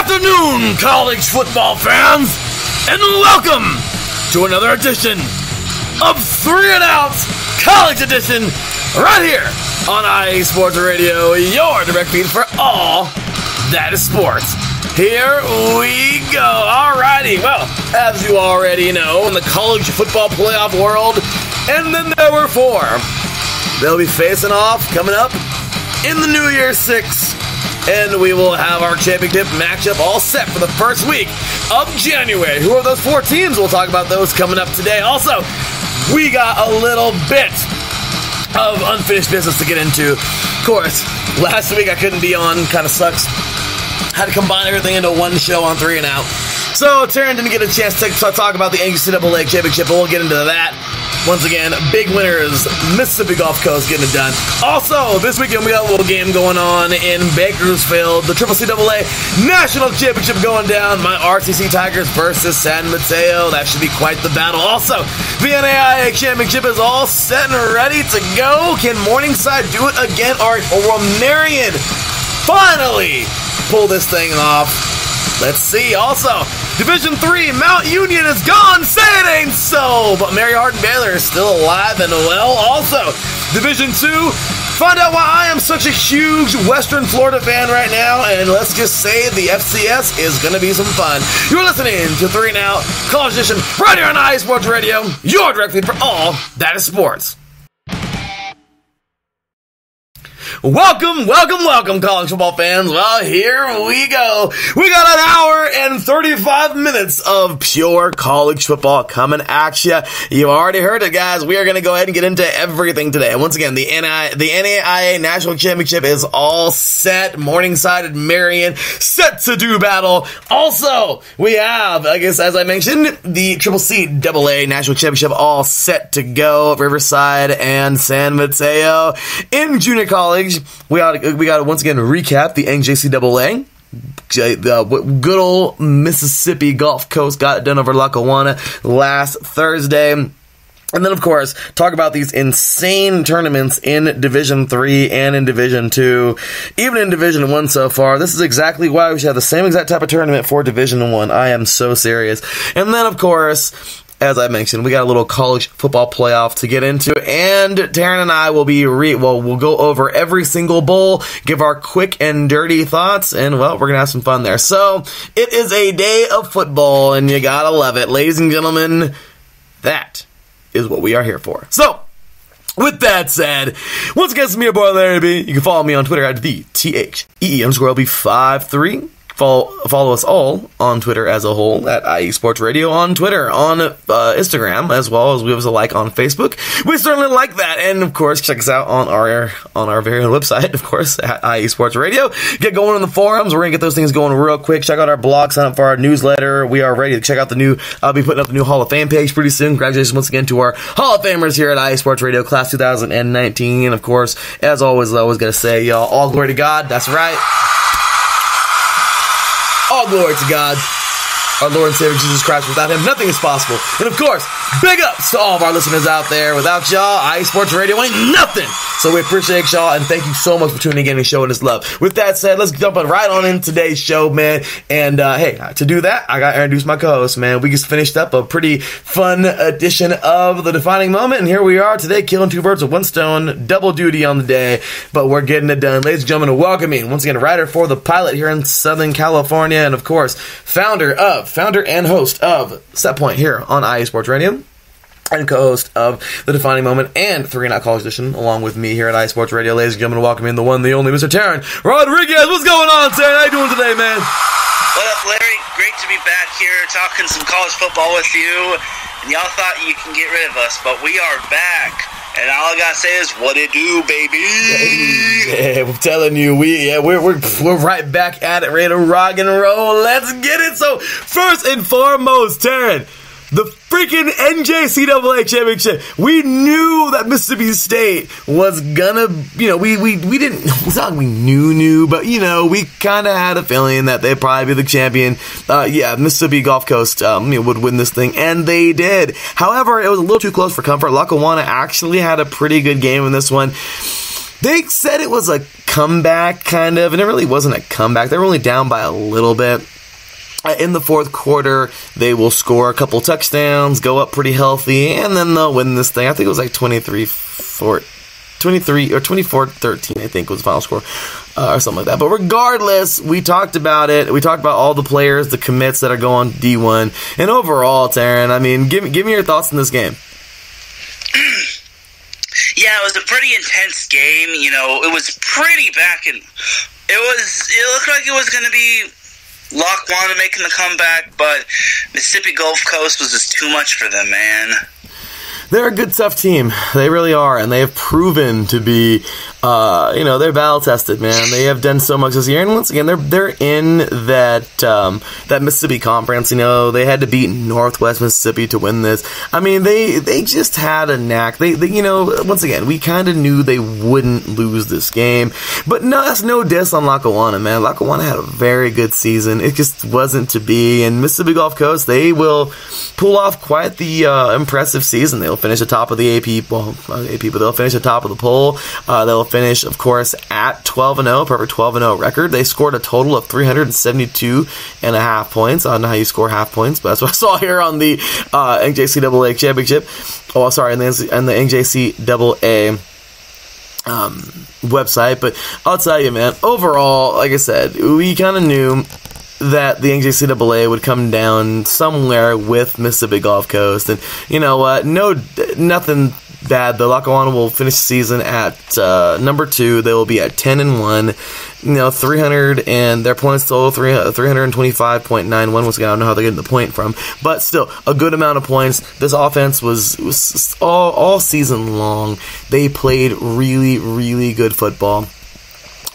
afternoon, college football fans, and welcome to another edition of 3 and Outs College Edition, right here on IA Sports Radio, your direct feed for all that is sports. Here we go. Alrighty, well, as you already know, in the college football playoff world, and then there were 4. They'll be facing off coming up in the New Year's 6. And we will have our championship matchup all set for the first week of January. Who are those 4 teams? We'll talk about those coming up today. Also, we got a little bit of unfinished business to get into. Of course, last week I couldn't be on. Kind of sucks. Had to combine everything into one show on 3 and Out. So, Taryn didn't get a chance to talk about the NJCAA championship, but we'll get into that. Once again, big winners, Mississippi Gulf Coast getting it done. Also, this weekend we got a little game going on in Bakersfield. The CCCAA National Championship going down. My RCC Tigers versus San Mateo. That should be quite the battle. Also, the NAIA Championship is all set and ready to go. Can Morningside do it again? Or will Marion finally pull this thing off? Let's see. Also, Division 3, Mount Union is gone. Say it ain't so. But Mary Hardin Baylor is still alive and well. Also, Division 2, find out why I am such a huge Western Florida fan right now. And let's just say the FCS is going to be some fun. You're listening to 3 and Out College Edition right here on IA Sports Radio. Your direct feed for all that is sports. Welcome, college football fans. Well, here we go. We got an hour and 35 minutes of pure college football coming at you. You already heard it, guys. We are going to go ahead and get into everything today. Once again, the NAIA National Championship is all set. Morningside and Marion set to do battle. Also, we have, I guess, as I mentioned, the CCCAA National Championship all set to go. Riverside and San Mateo. In junior college, we got to once again recap the NJCAA. The good old Mississippi Gulf Coast got it done over Lackawanna last Thursday. And then, of course, talk about these insane tournaments in Division 3 and in Division 2. Even in Division 1 so far. This is exactly why we should have the same exact type of tournament for Division 1. I am so serious. And then, of course, as I mentioned, we got a little college football playoff to get into, and Taryn and I will we'll go over every single bowl, give our quick and dirty thoughts, and, well, we're going to have some fun there. So, it is a day of football, and you gotta love it. Ladies and gentlemen, that is what we are here for. So, with that said, once again, it's me, your boy Larry B. You can follow me on Twitter at THEE_LB53. Follow us all on Twitter as a whole at IE Sports Radio on Twitter, on Instagram, as well as give us a like on Facebook. We certainly like that, and of course, check us out on our very own website, of course, at IE Sports Radio. Get going on the forums. We're gonna get those things going real quick. Check out our blog, sign up for our newsletter. We are ready to check out I'll be putting up the new Hall of Fame page pretty soon. Congratulations once again to our Hall of Famers here at IE Sports Radio, class 2019. And of course, as always, I always gotta say, y'all, all glory to God. That's right. All glory to God, our Lord and Savior Jesus Christ. Without Him, nothing is possible. And of course, big ups to all of our listeners out there. Without y'all, IE Sports Radio ain't nothing. So we appreciate y'all, and thank you so much for tuning in and showing us love. With that said, let's jump right on in today's show, man. And hey, to do that, I got to introduce my co-host, man. We just finished up a pretty fun edition of The Defining Moment, and here we are today, killing 2 birds with 1 stone, double duty on the day, but we're getting it done. Ladies and gentlemen, welcoming, once again, writer for The Pilot here in Southern California, and of course, founder and host of Set Point here on IE Sports Radio, and co-host of The Defining Moment and 3 and Out College Edition, along with me here at IE Sports Radio. Ladies and gentlemen, welcome in the one, the only, Mr. Taryn Rodriguez. What's going on, Taryn? How you doing today, man? What up, Larry? Great to be back here talking some college football with you. And y'all thought you can get rid of us, but we are back. And all I gotta say is, what it do, baby? Yeah, I'm telling you, we're right back at it, ready to rock and roll. Let's get it. So, first and foremost, Taryn, the freaking NJCAA championship. We knew that Mississippi State was gonna, we didn't, it's not like we knew, but, we kind of had a feeling that they'd probably be the champion. Mississippi Gulf Coast, would win this thing, and they did. However, it was a little too close for comfort. Lackawanna actually had a pretty good game in this one. They said it was a comeback, kind of, and it really wasn't a comeback. They were only down by a little bit. In the fourth quarter, they will score a couple touchdowns, go up pretty healthy, and then they'll win this thing. I think it was like 24-13, I think was the final score, or something like that. But regardless, we talked about it. We talked about all the players, the commits that are going D1, and overall, Taryn, I mean, give me your thoughts on this game. Yeah, it was a pretty intense game. You know, it was pretty back and it looked like it was going to be Lackawanna making the comeback, but Mississippi Gulf Coast was just too much for them, man. They're a good, tough team. They really are, and they have proven to be, they're battle-tested, man. They have done so much this year, and once again, they're in that Mississippi Conference. You know, they had to beat Northwest Mississippi to win this. I mean, they just had a knack. They once again, we kind of knew they wouldn't lose this game, but no, that's no diss on Lackawanna, man. Lackawanna had a very good season. It just wasn't to be, and Mississippi Gulf Coast, they will pull off quite the impressive season. They'll finish atop of the AP, but they'll finish atop of the poll. They'll finish, of course, at 12-0, perfect 12-0 record. They scored a total of 372.5 points. I don't know how you score half points, but that's what I saw here on the NJCAA championship. Oh, sorry, and the NJCAA website. But I'll tell you, man, overall, like I said, we kind of knew that the NJCAA would come down somewhere with Mississippi Gulf Coast, and you know what? Nothing bad. The Lackawanna will finish the season at number 2. They will be at 10-1. 300 and their points total 325.91. Once again, I don't know how they're getting the point from, but still a good amount of points. This offense was all season long. They played really, really good football.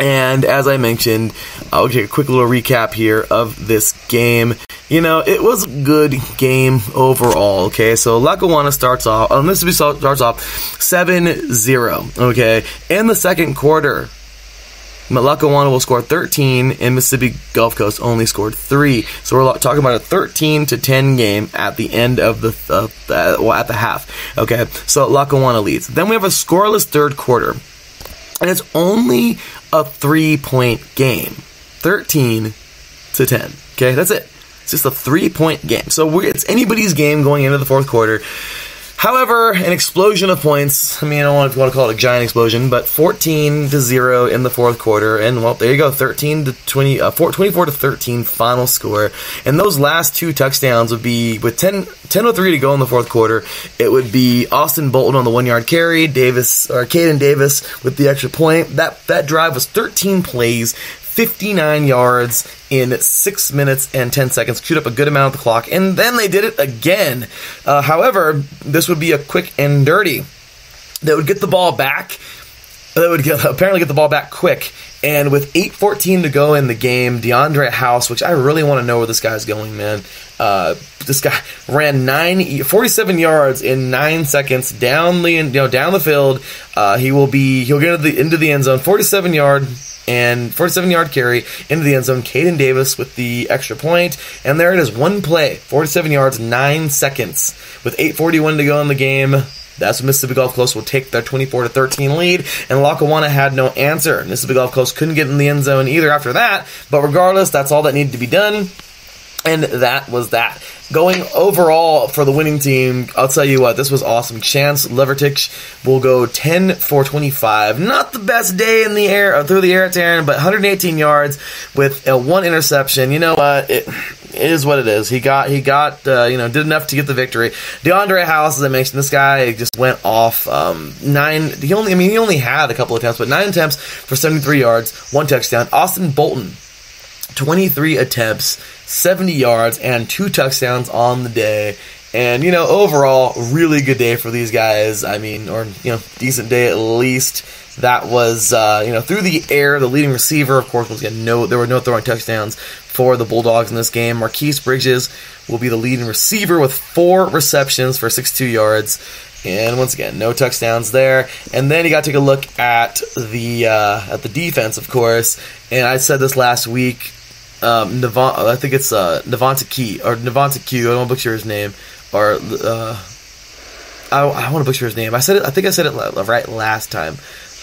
And as I mentioned, I'll take a quick little recap here of this game. It was a good game overall, okay? So Lackawanna Mississippi starts off 7-0, okay? In the second quarter, Lackawanna will score 13, and Mississippi Gulf Coast only scored 3. So we're talking about a 13-10 game at the end of at the half, okay? So Lackawanna leads. Then we have a scoreless third quarter, and it's only a 3-point game, 13-10. Okay, that's it. It's just a 3-point game. So it's anybody's game going into the fourth quarter. However, an explosion of points. I mean, I don't know if you want to call it a giant explosion, but 14-0 in the fourth quarter, and well, there you go, 24-13 final score. And those last 2 touchdowns would be with 10:03 to go in the fourth quarter. It would be Austin Bolton on the 1-yard carry, Caden Davis with the extra point. That drive was 13 plays. 59 yards in 6 minutes and 10 seconds. Queued up a good amount of the clock, and then they did it again. However, this would be a quick and dirty. They would get the ball back. They would apparently get the ball back quick, and with 8:14 to go in the game, DeAndre House, which I really want to know where this guy's going, man. This guy ran 47 yards in 9 seconds down the field. He'll get into the end zone, 47-yard carry into the end zone. Caden Davis with the extra point, and there it is, one play, 47 yards, 9 seconds, with 8:41 to go in the game. That's when Mississippi Gulf Coast will take their 24-13 lead, and Lackawanna had no answer. Mississippi Gulf Coast couldn't get in the end zone either after that, but regardless, that's all that needed to be done, and that was that. Going overall for the winning team, I'll tell you what, this was awesome. Chance Levertich will go 10 for 25. Not the best day in the air, through the air, Taryn, but 118 yards with 1 interception. You know what? It is what it is. He got did enough to get the victory. DeAndre House, as I mentioned, this guy just went off 9. He only had a couple attempts, but 9 attempts for 73 yards, 1 touchdown. Austin Bolton, 23 attempts, 70 yards, and 2 touchdowns on the day. And, overall, really good day for these guys. I mean, decent day at least. That was, through the air, the leading receiver, of course, there were no throwing touchdowns for the Bulldogs in this game. Marquise Bridges will be the leading receiver with 4 receptions for 62 yards. And once again, no touchdowns there. And then you got to take a look at the defense, of course. And I said this last week. I think it's Nevonta Q. I don't want to butcher his name. I want to butcher his name. I think I said it right last time.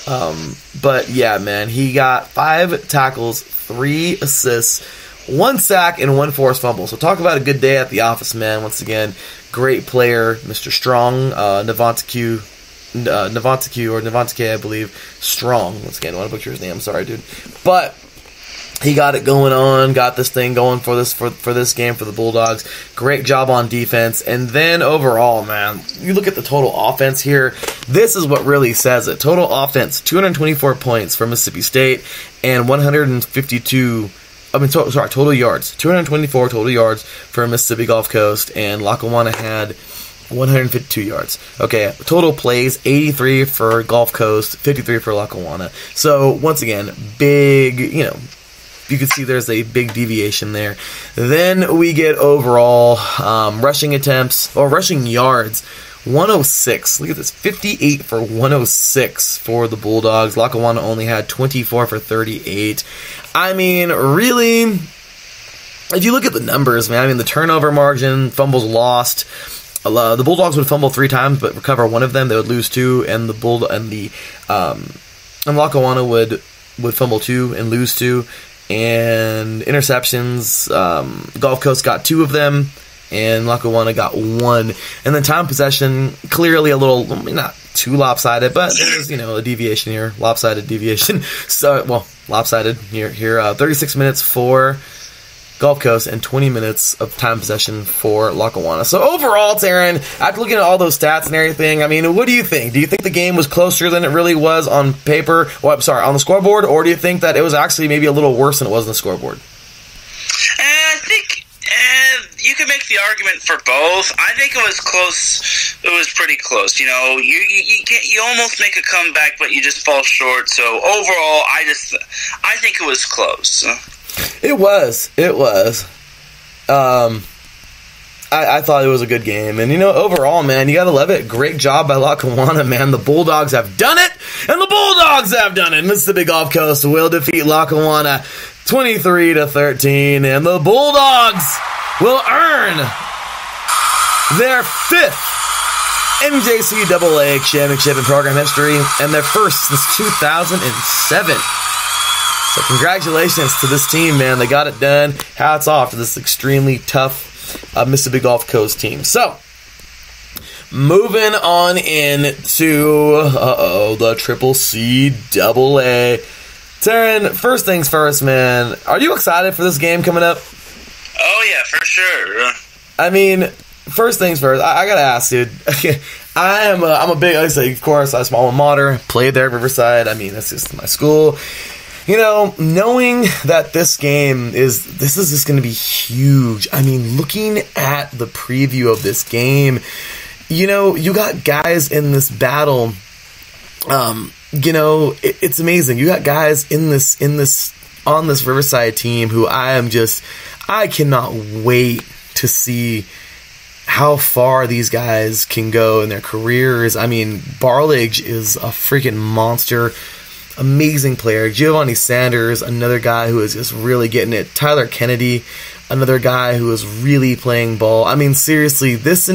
But yeah, man, he got 5 tackles, 3 assists, 1 sack, and 1 forced fumble. So talk about a good day at the office, man. Once again, great player, Mr. Strong, Navontaque, I believe. Strong. Once again, I want to butcher his name. I'm sorry, dude. But he got it going on, got this thing going for this game for the Bulldogs. Great job on defense. And then overall, man, you look at the total offense here. This is what really says it. Total offense, 224 points for Mississippi State and total yards. 224 total yards for Mississippi Gulf Coast, and Lackawanna had 152 yards. Okay, total plays, 83 for Gulf Coast, 53 for Lackawanna. So, once again, big, you can see there's a big deviation there. Then we get overall rushing attempts, or rushing yards, 106. Look at this, 58 for 106 for the Bulldogs. Lackawanna only had 24 for 38. I mean, really, if you look at the numbers, man, the turnover margin, fumbles lost. The Bulldogs would fumble 3 times, but recover 1 of them. They would lose 2, and Lackawanna would fumble 2 and lose 2. And interceptions, Gulf Coast got 2 of them, and Lackawanna got 1. And then time possession, clearly a little, not too lopsided, but there's, a deviation here, lopsided deviation. So, lopsided here. 36 minutes for Gulf Coast and 20 minutes of time possession for Lackawanna. So overall, Taryn, after looking at all those stats and everything, what do you think? Do you think the game was closer than it really was on paper? On the scoreboard, or do you think that it was actually maybe a little worse than it was on the scoreboard? I think you could make the argument for both. I think it was close. It was pretty close. You almost make a comeback, but you just fall short. So overall, I think it was close. It was. I thought it was a good game. And, overall, man, you got to love it. Great job by Lackawanna, man. The Bulldogs have done it, and the Bulldogs have done it. Mississippi Gulf Coast will defeat Lackawanna 23-13, and the Bulldogs will earn their 5th NJCAA championship in program history, and their first since 2007. So congratulations to this team, man. They got it done. Hats off to this extremely tough Mississippi Gulf Coast team. So, moving on into, the CCCAA. Taryn, first things first, man. Are you excited for this game coming up? Oh, yeah, for sure. First things first, I gotta ask, dude. I'm a big, of course, I'm a alma mater, played there at Riverside. That's just my school. Knowing that this is just going to be huge. Looking at the preview of this game, you got guys in this battle. It's amazing. You got guys on this Riverside team who I cannot wait to see how far these guys can go in their careers. Barlage is a freaking monster. Amazing player. Giovanni Sanders, another guy who is just really getting it. Tyler Kennedy, another guy who is really playing ball. Seriously, this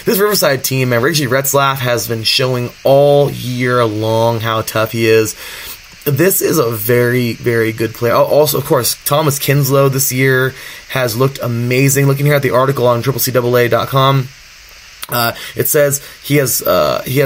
Riverside team, man, Reggie Retzlaff has been showing all year long how tough he is. This is a very, very good player. Also, of course, Thomas Kinslow this year has looked amazing. Looking here at the article on CCCAA.com, it says he has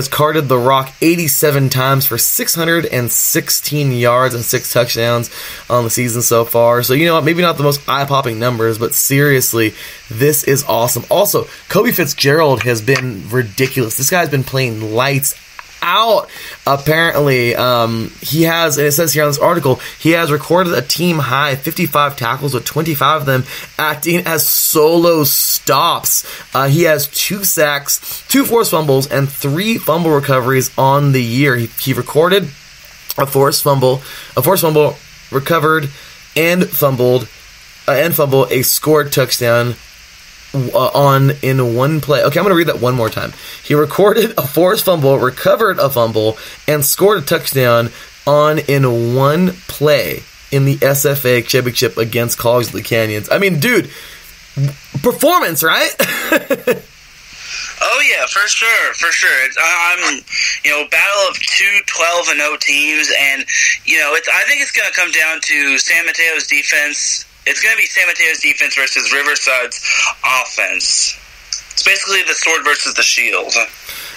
carted the rock 87 times for 616 yards and 6 touchdowns on the season so far. So, maybe not the most eye-popping numbers, but seriously, this is awesome. Also, Kobe Fitzgerald has been ridiculous. This guy's been playing lights out. Apparently, he has, and it says here on this article, he has recorded a team high 55 tackles, with 25 of them acting as solo stops. He has 2 sacks, 2 forced fumbles, and 3 fumble recoveries on the year. He recorded a forced fumble, recovered and fumbled a scored touchdown in one play. Okay, I'm going to read that one more time. He recorded a forced fumble, recovered a fumble, and scored a touchdown in one play in the SFA championship against College of the Canyons. Dude, performance, right? Oh yeah, for sure. I'm, battle of two 12-0 teams, and I think it's going to come down to San Mateo's defense. It's going to be San Mateo's defense versus Riverside's offense. It's basically the sword versus the shield.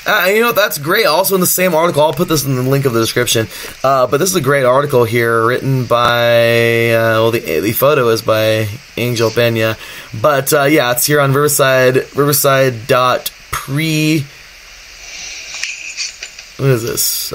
That's great. Also in the same article, I'll put this in the link of the description, but this is a great article here written by, the photo is by Angel Pena, but it's here on riverside.pre, what is this,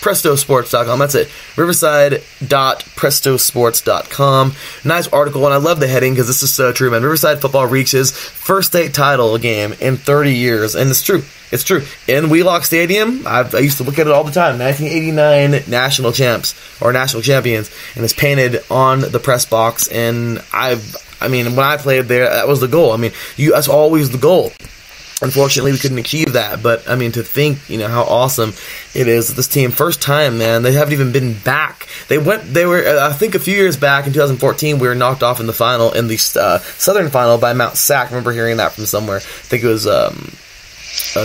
prestosports.com. That's it. Riverside.prestosports.com. Nice article, and I love the heading because this is so true, man. Riverside football reaches first state title game in 30 years, and it's true. It's true. In Wheelock Stadium, I used to look at it all the time. 1989 national champs or national champions, and it's painted on the press box. And when I played there, that was the goal. That's always the goal. Unfortunately, we couldn't achieve that, but to think, how awesome it is that this team, first time, man, they haven't even been back. They were, I think a few years back in 2014, we were knocked off in the final, in the Southern final by Mount Sac. I remember hearing that from somewhere. I think it was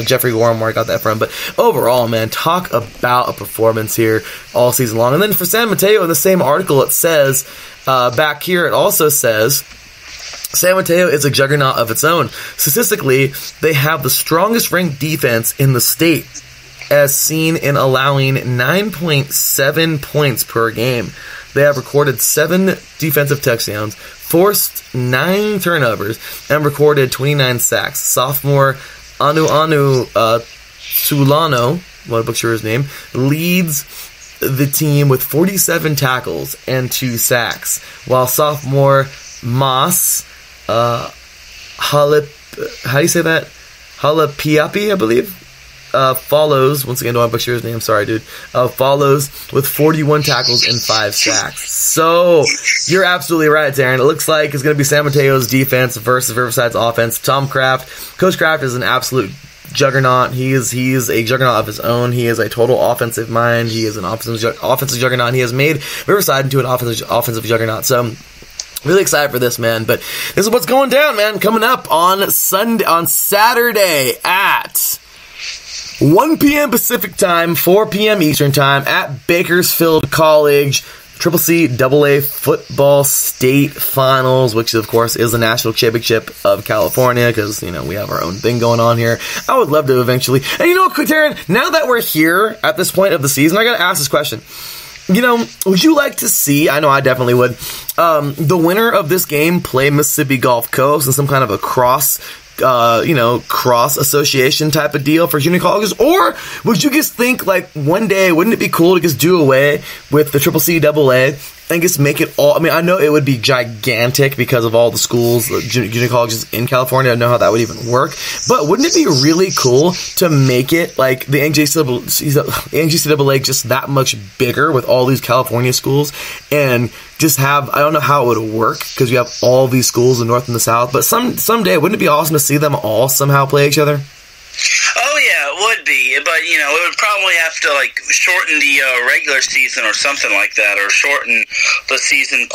Jeffrey Warren where I got that from. But overall, man, talk about a performance here all season long. And then for San Mateo, in the same article, it says, back here, it also says, San Mateo is a juggernaut of its own. Statistically, they have the strongest ranked defense in the state, as seen in allowing 9.7 points per game. They have recorded 7 defensive touchdowns, forced 9 turnovers, and recorded 29 sacks. Sophomore Anu Sulano, what a butcher his name, leads the team with 47 tackles and 2 sacks, while sophomore Mas how do you say that? Halapiapi, I believe, follows, once again, don't want to butcher his name, sorry, dude, follows with 41 tackles and 5 sacks. So, you're absolutely right, Darren. It looks like it's going to be San Mateo's defense versus Riverside's offense. Coach Kraft is an absolute juggernaut. He is a juggernaut of his own. He is a total offensive mind. He is an offensive juggernaut. He has made Riverside into an offensive juggernaut. So, really excited for this, man. But this is what's going down, man. Coming up on Saturday at 1 p.m. Pacific time, 4 p.m. Eastern time at Bakersfield College, CCCAA football state finals, which of course is the national championship of California, because we have our own thing going on here. I would love to eventually. And Taryn, now that we're here at this point of the season, I gotta ask this question. Would you like to see, I know I definitely would, the winner of this game play Mississippi Gulf Coast in some kind of a cross association type of deal for junior colleges? Or would you just think, one day, wouldn't it be cool to just do away with the CCCAA and just make it all, I know it would be gigantic because of all the schools, junior colleges in California. I don't know how that would even work. But wouldn't it be really cool to make it like the NJCAA just that much bigger with all these California schools, and just have, I don't know how it would work because you have all these schools in the North and the South, but someday, wouldn't it be awesome to see them all somehow play each other? Oh yeah, it would be, but it would probably have to shorten the regular season or something like that, or shorten the season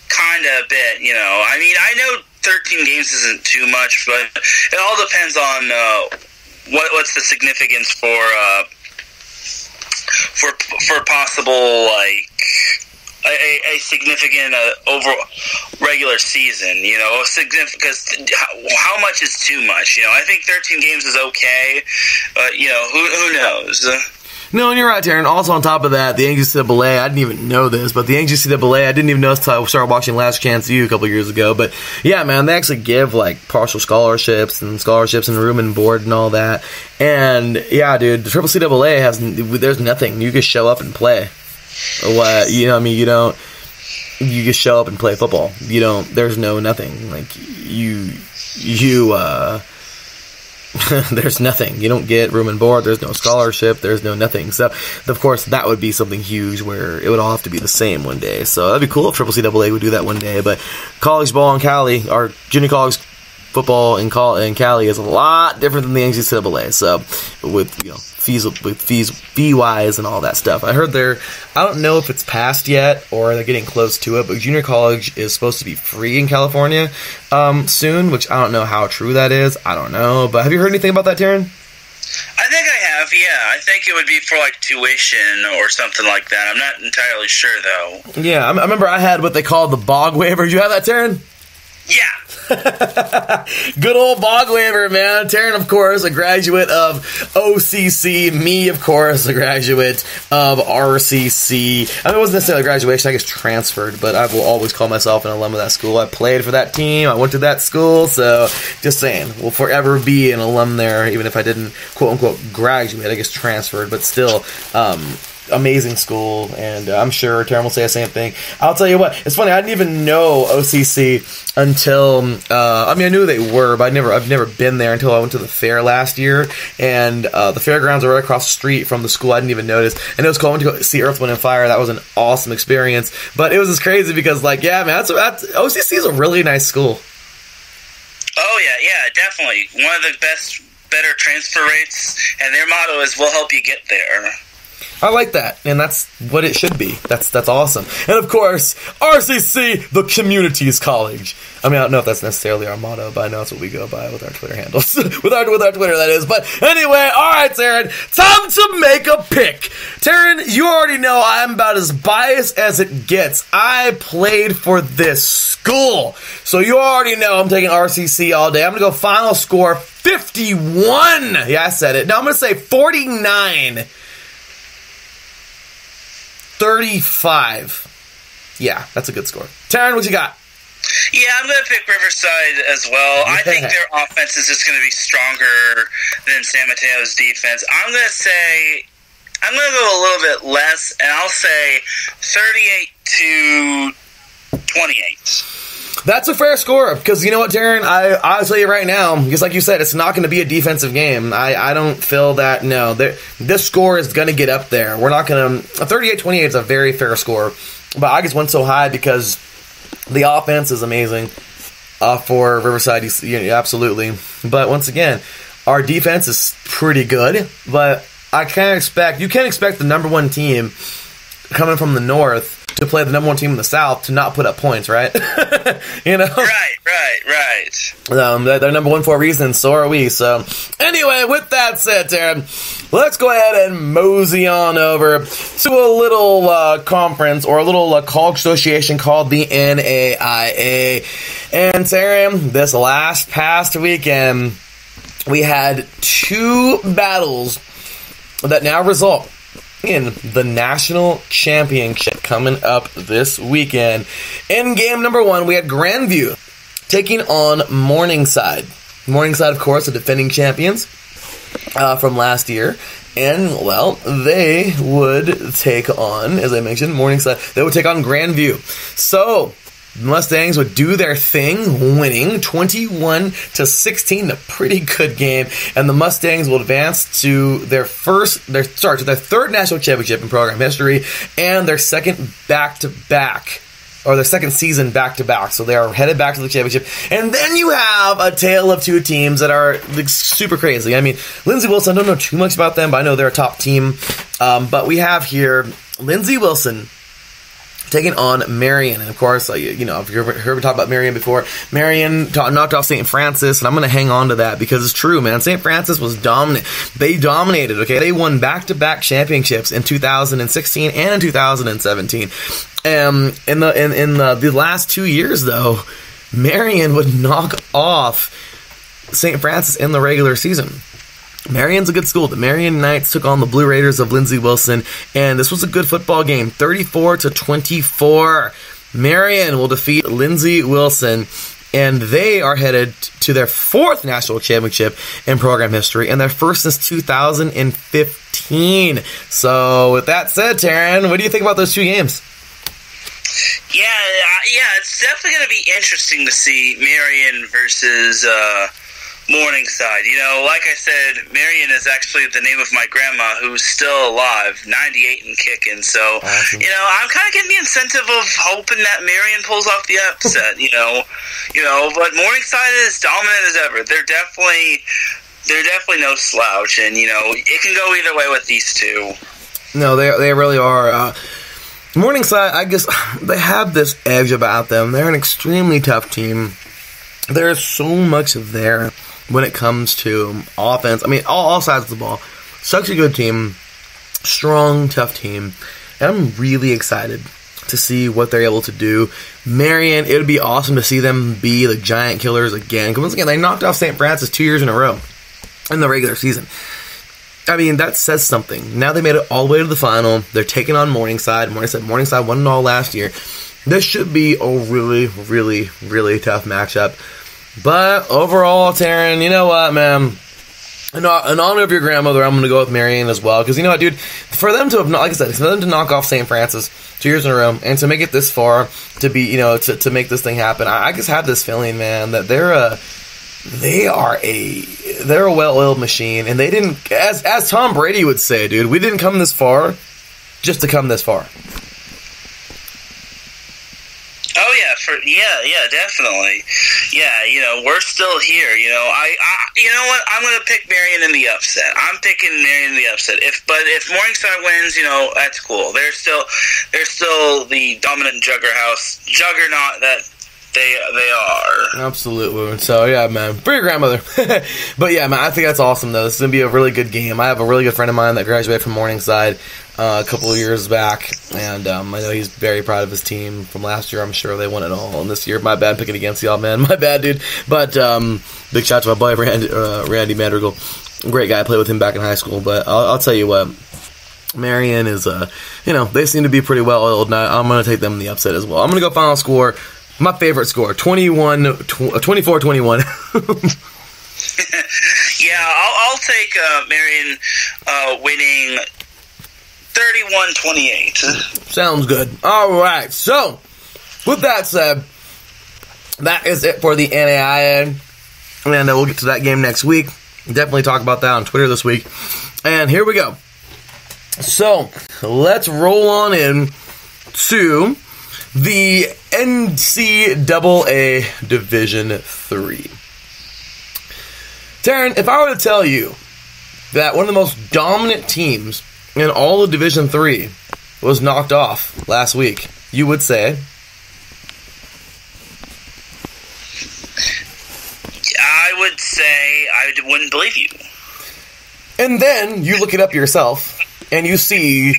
kind of a bit. I know 13 games isn't too much, but it all depends on what's the significance for possible a significant over regular season, significant, because how much is too much? I think 13 games is okay, but who knows? No, and you're right, Darren. Also, on top of that, the NJCAA, I didn't even know this, but the NJCAA, I didn't even know until I started watching Last Chance U a couple years ago. But yeah, man, they actually give partial scholarships and room and board and all that. And yeah, dude, the CCCAA there's nothing. You just show up and play. What you don't. You just show up and play football. There's nothing. There's nothing. You don't get room and board. There's no scholarship. There's no nothing. So, of course, that would be something huge where it would all have to be the same one day. So that'd be cool if CCCAA would do that one day. But college ball in Cali, or junior college football in Cali is a lot different than the NJCAA. So with fees fee-wise and all that stuff. I heard I don't know if it's passed yet or they're getting close to it, but junior college is supposed to be free in California soon, which I don't know how true that is. I don't know. But have you heard anything about that, Taryn? I think I have, yeah. I think it would be for, like, tuition or something like that. I'm not entirely sure, though. Yeah, I remember I had what they called the bog waiver. Did you have that, Taryn? Yeah. Good old bog waiver, man. Taryn, of course, a graduate of OCC. Me, of course, a graduate of RCC. I mean, it wasn't necessarily a graduation. I guess transferred, but I will always call myself an alum of that school. I played for that team. I went to that school, so just saying, will forever be an alum there, even if I didn't, quote-unquote, graduate. I guess transferred, but still, amazing school, and I'm sure Taryn will say the same thing. I'll tell you what, it's funny, I didn't even know OCC until, I knew they were, but I've never been there until I went to the fair last year, and the fairgrounds are right across the street from the school. I didn't even notice, and it was cool. I went to go see Earth, Wind & Fire. That was an awesome experience, but it was just crazy because, like, yeah, man, OCC is a really nice school. Oh, yeah, definitely. One of the better transfer rates, and their motto is, we'll help you get there. I like that, and that's what it should be. That's awesome. And of course, RCC, the Communities College. I mean, I don't know if that's necessarily our motto, but I know that's what we go by with our Twitter handles. with our Twitter, that is. But anyway, all right, Taryn, time to make a pick. Taryn, you already know I'm about as biased as it gets. I played for this school, so you already know I'm taking RCC all day. I'm going to go final score 51. Yeah, I said it. Now I'm going to say 49. 35. Yeah, that's a good score. Taryn, what you got? Yeah, I'm going to pick Riverside as well. Yeah. I think their offense is just going to be stronger than San Mateo's defense. I'm going to go a little bit less, and I'll say 38-28. That's a fair score, because you know what, Taryn? I'll tell you right now, because like you said, it's not going to be a defensive game. I don't feel that, no. This score is going to get up there. We're not going to... 38-28 is a very fair score, but I just went so high because the offense is amazing for Riverside, absolutely. But once again, our defense is pretty good, but you can't expect the number one team coming from the north to play the number one team in the South to not put up points, right? You know? Right. They're number one for a reason, so are we. So, anyway, with that said, Taryn, let's go ahead and mosey on over to a little conference or a little college association called the NAIA. And, Taryn, this past weekend, we had two battles that now result in the national championship coming up this weekend. In game number one, we had Grandview taking on Morningside. Morningside, of course, the defending champions from last year. And, well, they would take on, as I mentioned, Morningside. They would take on Grandview. So the Mustangs would do their thing, winning 21-16, a pretty good game, and the Mustangs will advance to their third national championship in program history, and their second season back-to-back. So they are headed back to the championship. And then you have a tale of two teams that are super crazy. I mean, Lindsey Wilson, I don't know too much about them, but I know they're a top team. But we have here Lindsey Wilson taking on Marion. And of course, if you've heard me talk about Marion before, Marion knocked off St. Francis, and I'm going to hang on to that because it's true, man. St. Francis was dominant. They dominated, okay? They won back-to-back championships in 2016 and in 2017. In the last 2 years, though, Marion would knock off St. Francis in the regular season. Marion's a good school. The Marion Knights took on the Blue Raiders of Lindsey Wilson, and this was a good football game, 34-24. Marion will defeat Lindsey Wilson, and they are headed to their fourth national championship in program history, and their first since 2015. So, with that said, Taryn, what do you think about those two games? Yeah, it's definitely going to be interesting to see Marion versus Morningside. Like I said, Marion is actually the name of my grandma, who's still alive, 98 and kicking. So, awesome. I'm kind of getting the incentive of hoping that Marion pulls off the upset. But Morningside is as dominant as ever. They're definitely no slouch, and it can go either way with these two. No, they really are. Morningside, I guess they have this edge about them. They're an extremely tough team. There's so much there when it comes to offense. I mean, all sides of the ball. Such a good team. Strong, tough team. And I'm really excited to see what they're able to do. Marion, it would be awesome to see them be the giant killers again. Because once again, they knocked off St. Francis 2 years in a row in the regular season. I mean, that says something. Now they made it all the way to the final. They're taking on Morningside. Morningside won it all last year. This should be a really, really, really tough matchup. But overall, Taryn, you know what, man? In honor of your grandmother, I'm going to go with Marion as well. Because you know what, dude? For them to have, like I said, for them to knock off St. Francis 2 years in a row and to make it this far, to be, to make this thing happen, I just have this feeling, man, that they're a well-oiled machine, and they didn't, as Tom Brady would say, dude, we didn't come this far just to come this far. Oh yeah, definitely. Yeah, we're still here. You know what? I'm gonna pick Marion in the upset. I'm picking Marion in the upset. If Morningside wins, that's cool. They're still the dominant juggernaut that they are. Absolutely. So yeah, man, for your grandmother. But yeah, man, I think that's awesome though. This is gonna be a really good game. I have a really good friend of mine that graduated from Morningside a couple of years back, and I know he's very proud of his team from last year. I'm sure they won it all, and this year, my bad picking against y'all, man. My bad, dude. But big shout out to my boy Randy Madrigal. Great guy. I played with him back in high school. But I'll tell you what, Marion is, they seem to be pretty well oiled, and I'm going to take them in the upset as well. I'm going to go final score. My favorite score, 24-21. Yeah, I'll take Marion winning 31-28. Sounds good. All right. So, with that said, that is it for the NAIA. And we'll get to that game next week. Definitely talk about that on Twitter this week. And here we go. So, let's roll on in to the NCAA Division III. Taryn, if I were to tell you that one of the most dominant teams in all of Division III was knocked off last week, you would say? I would say I wouldn't believe you. And then you look it up yourself, and you see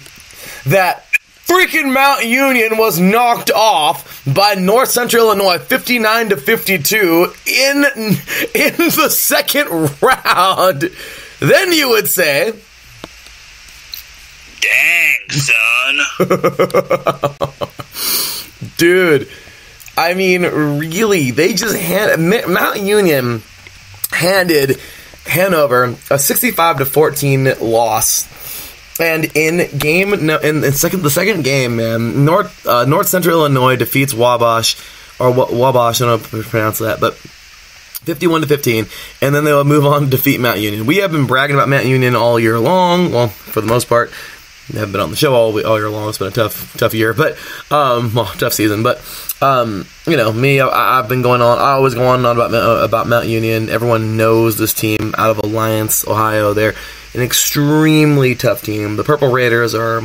that freaking Mount Union was knocked off by North Central Illinois 59-52 in the second round. Then you would say, dang, son. Dude, I mean, really, they just Mount Union handed Hanover a 65-14 loss. And in the second game, man, North Central Illinois defeats Wabash, I don't know if I pronounce that, but 51-15, and then they'll move on to defeat Mount Union. We have been bragging about Mount Union all year long. Well, for the most part, we haven't been on the show all year long. It's been a tough year, but tough season. But me, I've been going on. I always go on and on about Mount Union. Everyone knows this team out of Alliance, Ohio. They're an extremely tough team. The Purple Raiders are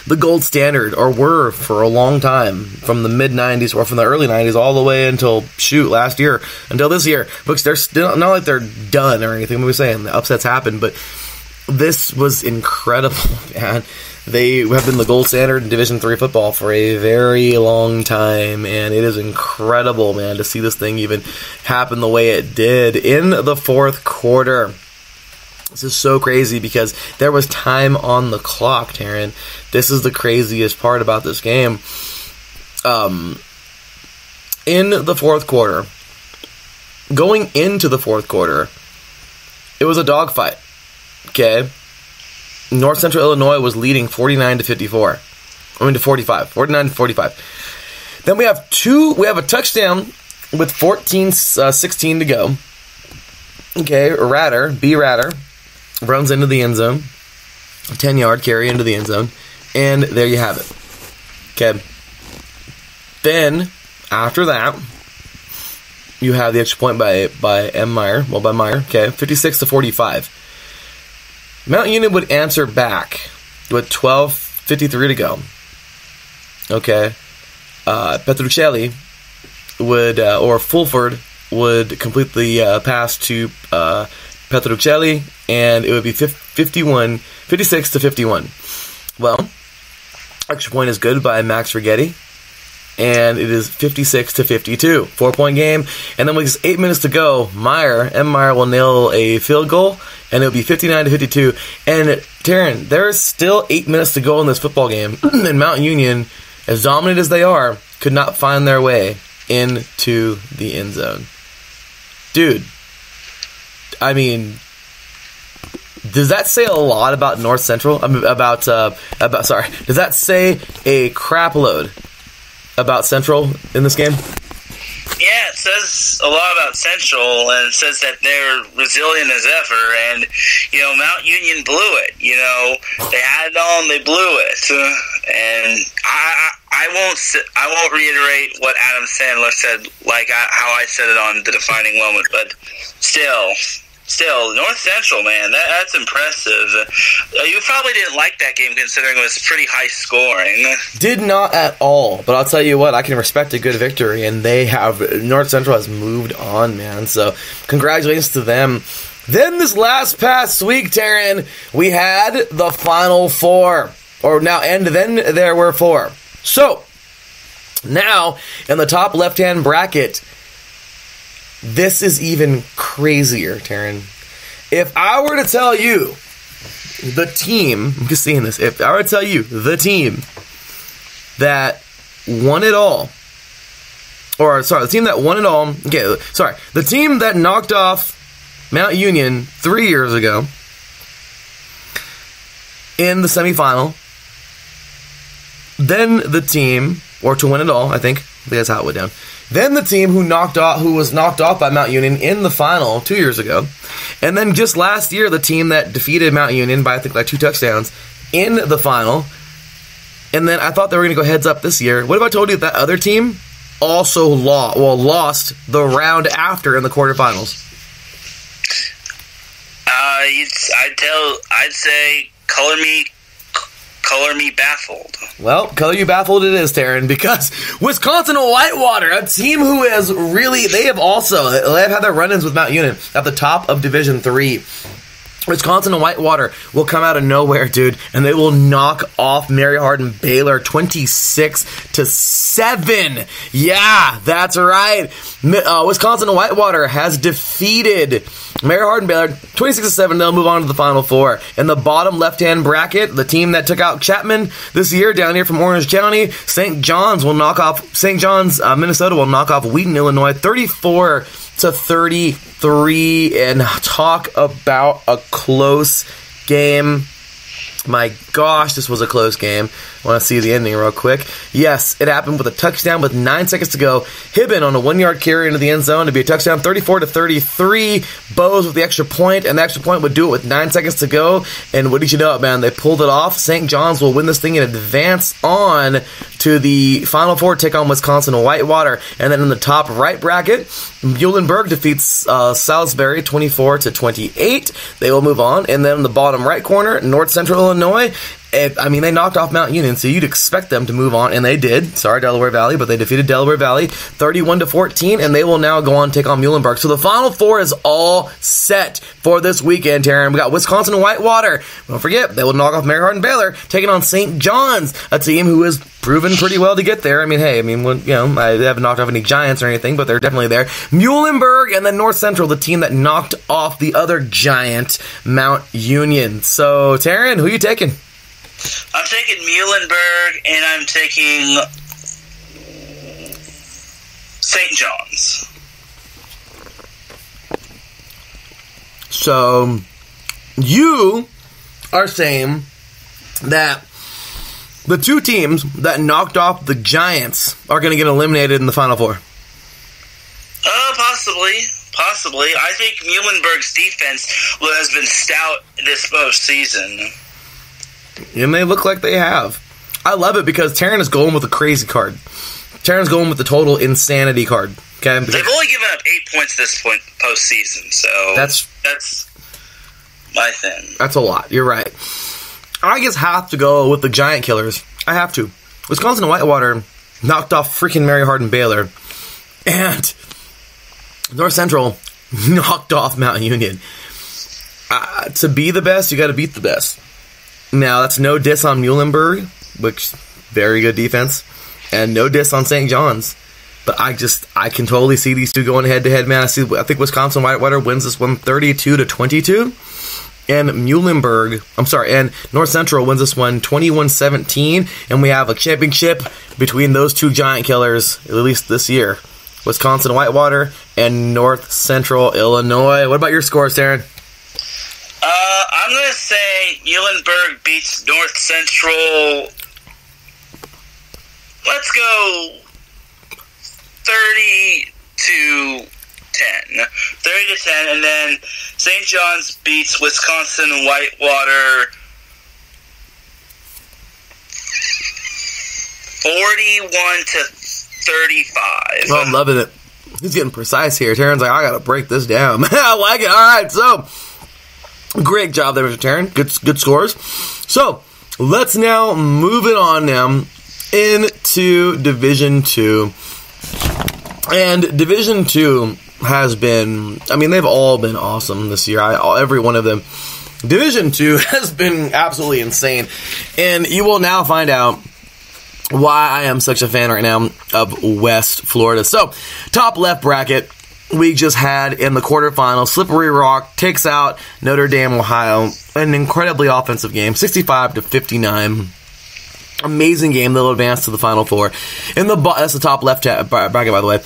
the gold standard, or were for a long time, from the mid-90s or from the early 90s all the way until last year, until this year. Because they're still not like they're done or anything. We're saying the upsets happen, but this was incredible, man. They have been the gold standard in Division III football for a very long time, and it is incredible, man, to see this thing even happen the way it did in the fourth quarter. This is so crazy because there was time on the clock, Taryn. This is the craziest part about this game. In the fourth quarter, going into the fourth quarter, it was a dogfight. Okay? North Central Illinois was leading 49-45. 49-45. Then we have a touchdown with 14-16 to go. Okay, B. Ratter, runs into the end zone. 10-yard carry into the end zone. And there you have it. Okay. Then, after that, you have the extra point by M. Meyer. Well, by Meyer. Okay, 56-45. Mount Union would answer back with 12:53 to go. Okay. Petruccelli would, or Fulford would complete the pass to Petruccelli, and it would be 56-51. Well, extra point is good by Max Righetti, and it is 56-52. 4-point game, and then with just 8 minutes to go, M. Meyer will nail a field goal, and it'll be 59-52. And Taryn, there's still 8 minutes to go in this football game, and Mount Union, as dominant as they are, could not find their way into the end zone. Dude, I mean, does that say a lot about North Central? Does that say a crap load about Central in this game? Yeah, it says a lot about Central, and it says that they're resilient as ever, and, Mount Union blew it. They had it all and they blew it. And I won't reiterate what Adam Sandler said, how I said it on The Defining Moment, but still, North Central, man, that's impressive. You probably didn't like that game considering it was pretty high scoring. Did not at all, but I'll tell you what, I can respect a good victory, and North Central has moved on, man, so congratulations to them. Then this past week, Taryn, we had the Final Four, and then there were 4. So, now, in the top left-hand bracket, this is even crazier, Taryn. If I were to tell you the team, I'm just seeing this, if I were to tell you the team that won it all, the team that knocked off Mount Union 3 years ago in the semifinal, then the team, or to win it all, I think that's how it went down. Then the team who was knocked off by Mount Union in the final 2 years ago. And then just last year, the team that defeated Mount Union by, I think, 2 touchdowns in the final. And then I thought they were going to go heads up this year. What if I told you that other team also lost the round after in the quarterfinals? I'd say color me baffled. Well, color you baffled it is, Taryn, because Wisconsin Whitewater, a team who has really, they have had their run-ins with Mount Union at the top of Division III. Wisconsin and Whitewater will come out of nowhere, dude, and they will knock off Mary Hardin Baylor 26-7. Yeah, that's right. Wisconsin and Whitewater has defeated Mary Hardin Baylor 26-7. They'll move on to the Final Four. In the bottom left-hand bracket, the team that took out Chapman this year down here from Orange County, St. John's, Minnesota will knock off Wheaton, Illinois 34-33, and talk about a close game. My gosh, this was a close game. I want to see the ending real quick. Yes, it happened with a touchdown with 9 seconds to go. Hibben on a 1-yard carry into the end zone to be a touchdown, 34-33. Bowes with the extra point, and the extra point would do it with 9 seconds to go. And what did you know, man? They pulled it off. St. John's will win this thing and advance on to the Final Four, take on Wisconsin and Whitewater. And then in the top right bracket, Muhlenberg defeats Salisbury 24-28. They will move on. And then in the bottom right corner, North Central Illinois, they knocked off Mount Union, so you'd expect them to move on, and they did. Sorry, Delaware Valley, but they defeated Delaware Valley 31-14, and they will now go on to take on Muhlenberg. So the Final Four is all set for this weekend, Taryn. We got Wisconsin and Whitewater. Don't forget, they will knock off Mary Hardin Baylor, taking on St. John's, a team who has proven pretty well to get there. I haven't knocked off any giants or anything, but they're definitely there. Muhlenberg, and then North Central, the team that knocked off the other giant, Mount Union. So, Taryn, who are you taking? I'm taking Muhlenberg, and I'm taking St. John's. So, you are saying that the two teams that knocked off the Giants are going to get eliminated in the Final Four? Possibly. Possibly. I think Muhlenberg's defense has been stout this postseason. And they look like they have. I love it because Taryn is going with a crazy card. Taryn's going with the total insanity card. Okay, they've only given up 8 points this point postseason, so that's my thing. That's a lot. You're right. I just have to go with the Giant Killers. I have to. Wisconsin and Whitewater knocked off freaking Mary Hardin Baylor, and North Central knocked off Mount Union. To be the best, you got to beat the best. Now, that's no diss on Muhlenberg, which very good defense, and no diss on St. John's. But I can totally see these two going head-to-head, man. I think Wisconsin Whitewater wins this one 32-22. And North Central wins this one 21-17. And we have a championship between those two Giant Killers, at least this year. Wisconsin Whitewater and North Central Illinois. What about your scores, Darren? I'm going to say Muhlenberg beats North Central. Let's go 30-10. 30-10, and then St. John's beats Wisconsin Whitewater 41-35. Well, I'm loving it. He's getting precise here. Taryn's like, I gotta break this down. I like it. All right, so great job there, Mr. Taryn. Good scores. So let's now move it on now into Division 2. And Division 2 has been, they've all been awesome this year. Every one of them. Division 2 has been absolutely insane. And you will now find out why I am such a fan right now of West Florida. So, top left bracket, we just had in the quarterfinals, Slippery Rock takes out Notre Dame, Ohio. An incredibly offensive game, 65-59. Amazing game. They'll advance to the Final Four. That's the top left bracket, by the way.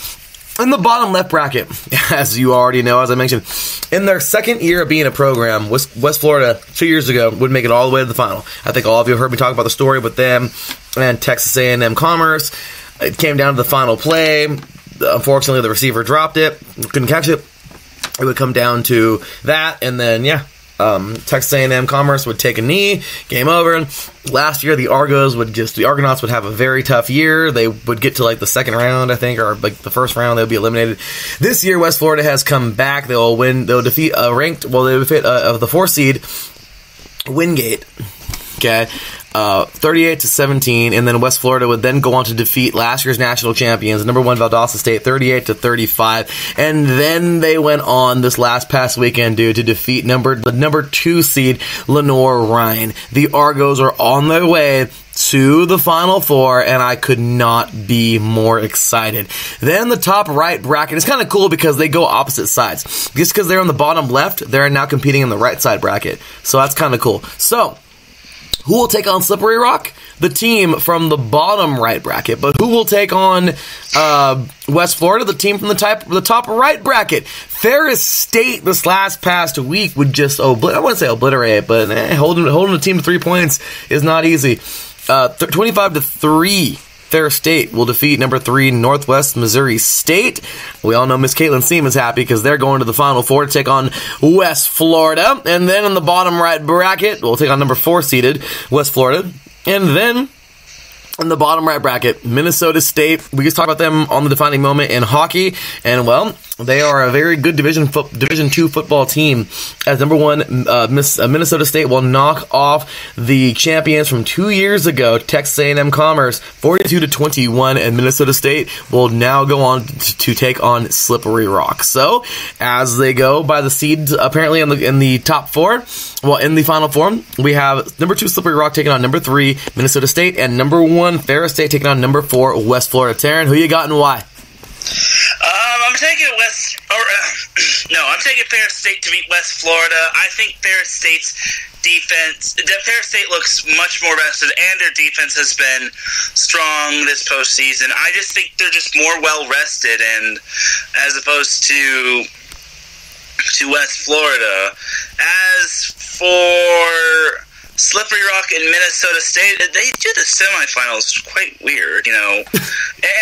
In the bottom left bracket, as you already know, as I mentioned, in their second year of being a program, West Florida 2 years ago would make it all the way to the final. I think all of you heard me talk about the story with them and Texas A&M Commerce. It came down to the final play. Unfortunately, the receiver dropped it, couldn't catch it. It would come down to that, and then Texas A&M Commerce would take a knee, game over. Last year, the Argonauts would have a very tough year. They would get to the second round, I think, or the first round. They would be eliminated. This year, West Florida has come back. They'll defeat the 4th seed, Wingate. Okay. 38-17, and then West Florida would then go on to defeat last year's national champions, number 1 Valdosta State, 38-35, and then they went on this past weekend, to defeat the number 2 seed Lenoir-Rhyne. The Argos are on their way to the Final Four, and I could not be more excited. Then the top right bracket is kind of cool because they go opposite sides. Just because they're on the bottom left, they're now competing in the right side bracket, so that's kind of cool. So, who will take on Slippery Rock? The team from the bottom right bracket. But who will take on West Florida? The team from the top right bracket. Ferris State this past week would just, I wouldn't say obliterate, but holding a team to 3 points is not easy. 25-3. Ferris State will defeat number 3 Northwest Missouri State. We all know Miss Caitlin Seaman's happy because they're going to the Final Four to take on West Florida. And then in the bottom right bracket, we'll take on number 4 seeded West Florida. And then in the bottom right bracket, Minnesota State. We just talked about them on the defining moment in hockey. And, they are a very good Division 2 football team. As number 1, Minnesota State will knock off the champions from 2 years ago, Texas A&M Commerce, 42-21, and Minnesota State will now go on to take on Slippery Rock. So, as they go by the seeds, apparently in the top 4, in the Final Four, we have number 2 Slippery Rock taking on number 3 Minnesota State, and number 1 Ferris State taking on number 4 West Florida. Taryn, who you got and why? I'm taking Ferris State to beat West Florida. I think Ferris State's defense, Ferris State looks much more rested, and their defense has been strong this postseason. I just think they're just more well rested, and as opposed to West Florida. As for Slippery Rock and Minnesota State, they do the semifinals quite weird,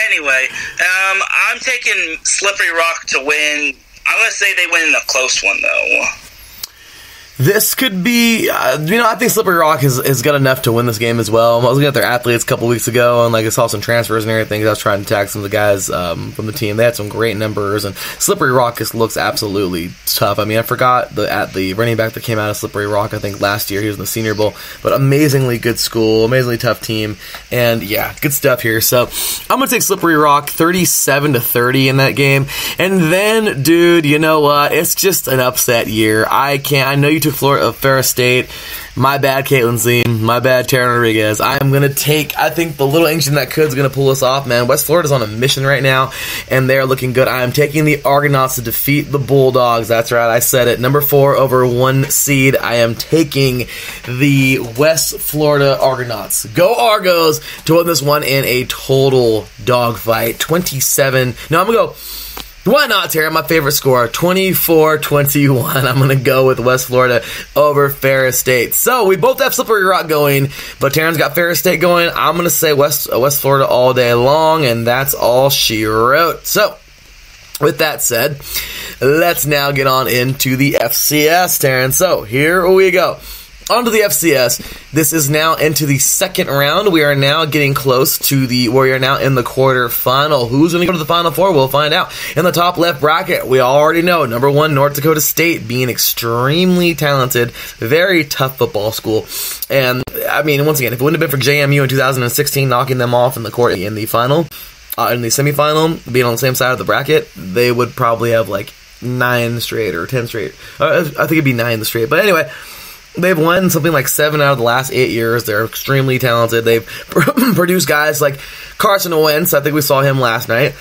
Anyway, I'm taking Slippery Rock to win I'm going to say they win in a close one, though. This could be, I think Slippery Rock has got enough to win this game as well. I was looking at their athletes a couple weeks ago, and I saw some transfers and everything. I was trying to tag some of the guys from the team. They had some great numbers, and Slippery Rock just looks absolutely tough. I mean, I forgot the running back that came out of Slippery Rock, I think last year. He was in the Senior Bowl, but amazingly good school, amazingly tough team, and yeah, good stuff here. So I'm going to take Slippery Rock 37-30 in that game. And then, dude, you know what? It's just an upset year. I know you took Ferris State. My bad, Caitlin Ziem. My bad, Taryn Rodriguez. I'm going to take, I think the little engine that could is going to pull us off, man. West Florida's on a mission right now, and they're looking good. I am taking the Argonauts to defeat the Bulldogs. That's right, I said it. Number 4 over 1 seed. I am taking the West Florida Argonauts. Go Argos to win this one in a total dogfight. 27. No, I'm going to go. Why not, Terry? My favorite score, 24-21. I'm going to go with West Florida over Ferris State. So we both have Slippery Rock going, but Taryn's got Ferris State going. I'm going to say West Florida all day long, and that's all she wrote. So with that said, let's now get on into the FCS, Taryn. So here we go. On to the FCS. This is now into the second round. We are now getting close to we are now in the quarterfinal. Who's going to go to the Final Four? We'll find out. In the top left bracket, we already know, number 1, North Dakota State, being extremely talented, very tough football school. And, I mean, once again, if it wouldn't have been for JMU in 2016 knocking them off in the final, in the semifinal, being on the same side of the bracket, they would probably have 9 straight or 10 straight. I think it'd be 9 straight. But anyway, they've won something like 7 out of the last 8 years. They're extremely talented. They've produced guys like Carson Wentz. I think we saw him last night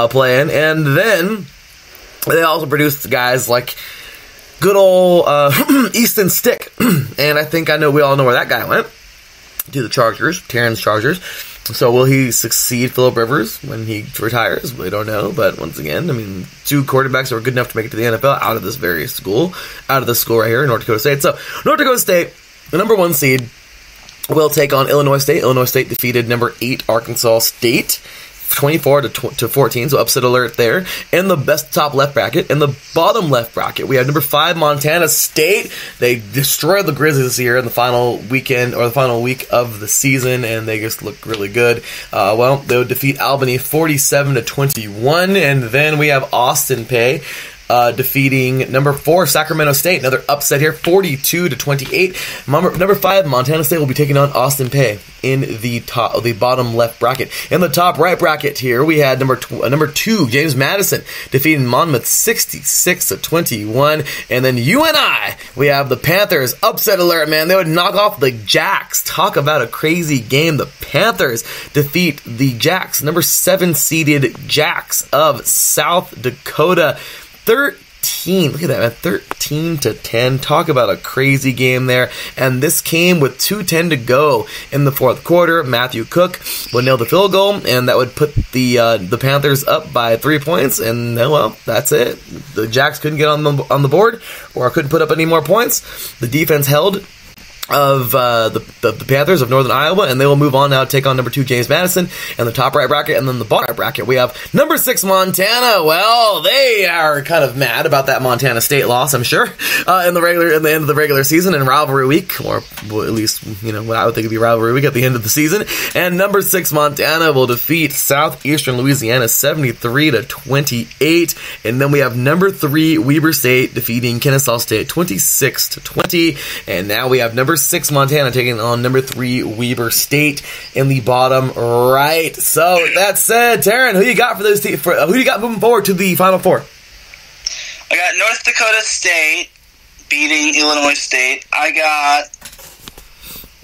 playing. And then they also produced guys like good old Easton Stick. And we all know where that guy went. To the Chargers, Taryn's Chargers. So will he succeed Phillip Rivers when he retires? We don't know. But once again, I mean, 2 quarterbacks that were good enough to make it to the NFL out of this school right here in North Dakota State. So North Dakota State, the number 1 seed, will take on Illinois State. Illinois State defeated number 8 Arkansas State 24-14, so upset alert there. In the best top left bracket, in the bottom left bracket, we have number 5 Montana State. They destroyed the Grizzlies this year in the final weekend or the final week of the season, and they just look really good. They would defeat Albany 47-21, and then we have Austin Peay defeating number 4 Sacramento State. Another upset here, 42-28. Number 5 Montana State will be taking on Austin Peay in the bottom left bracket. In the top right bracket here, we had number 2 James Madison defeating Monmouth 66-21. And then UNI, we have the Panthers. Upset alert, man. They would knock off the Jacks. Talk about a crazy game. The Panthers defeat the Jacks, number 7 seeded Jacks of South Dakota. 13, look at that, man, 13-10. Talk about a crazy game there. And this came with 2:10 to go in the fourth quarter. Matthew Cook would nail the field goal, and that would put the Panthers up by 3 points. And well, that's it. The Jacks couldn't get on the board, or couldn't put up any more points. The defense held of the Panthers of Northern Iowa, and they will move on now to take on number 2 James Madison in the top right bracket. And then the bottom right bracket, we have number 6 Montana. Well, they are kind of mad about that Montana State loss, I'm sure, in the end of the regular season in rivalry week, or at least what I would think would be rivalry week at the end of the season. And number 6 Montana will defeat Southeastern Louisiana 73-28. And then we have number 3 Weber State defeating Kennesaw State 26-20. And now we have number 6 Montana taking on number 3 Weber State in the bottom right. So that said, Taryn, who you got for those teams? Who you got moving forward to the Final Four? I got North Dakota State beating Illinois State. I got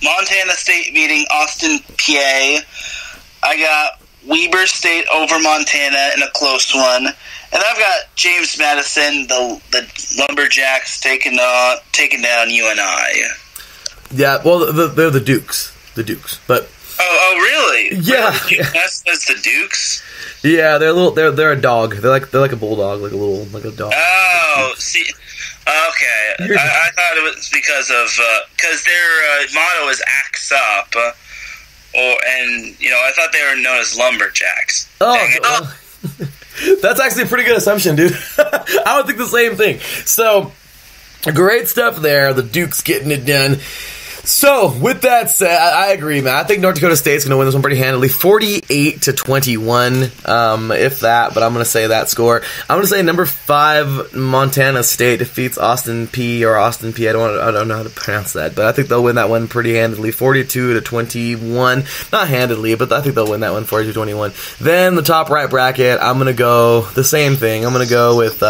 Montana State beating Austin Peay. I got Weber State over Montana in a close one. And I've got James Madison, the Lumberjacks, taking down UNI. Yeah, well, they're the Dukes. But oh, really? Yeah, that's the Dukes. Yeah, they're a dog. They're like a bulldog, like a dog. Oh, see, okay. I thought it was because their motto is "Axe Up," I thought they were known as Lumberjacks. Oh. That's actually a pretty good assumption, dude. I would think the same thing. So, great stuff there. The Duke's getting it done. So, with that said, I agree, man. I think North Dakota State's going to win this one pretty handily. 48-21, if that, but I'm going to say that score. I'm going to say number 5, Montana State defeats Austin P. I don't know how to pronounce that, but I think they'll win that one pretty handily. 42-21. Not handily, but I think they'll win that one 42-21. Then the top right bracket, I'm going to go the same thing. I'm going to go with...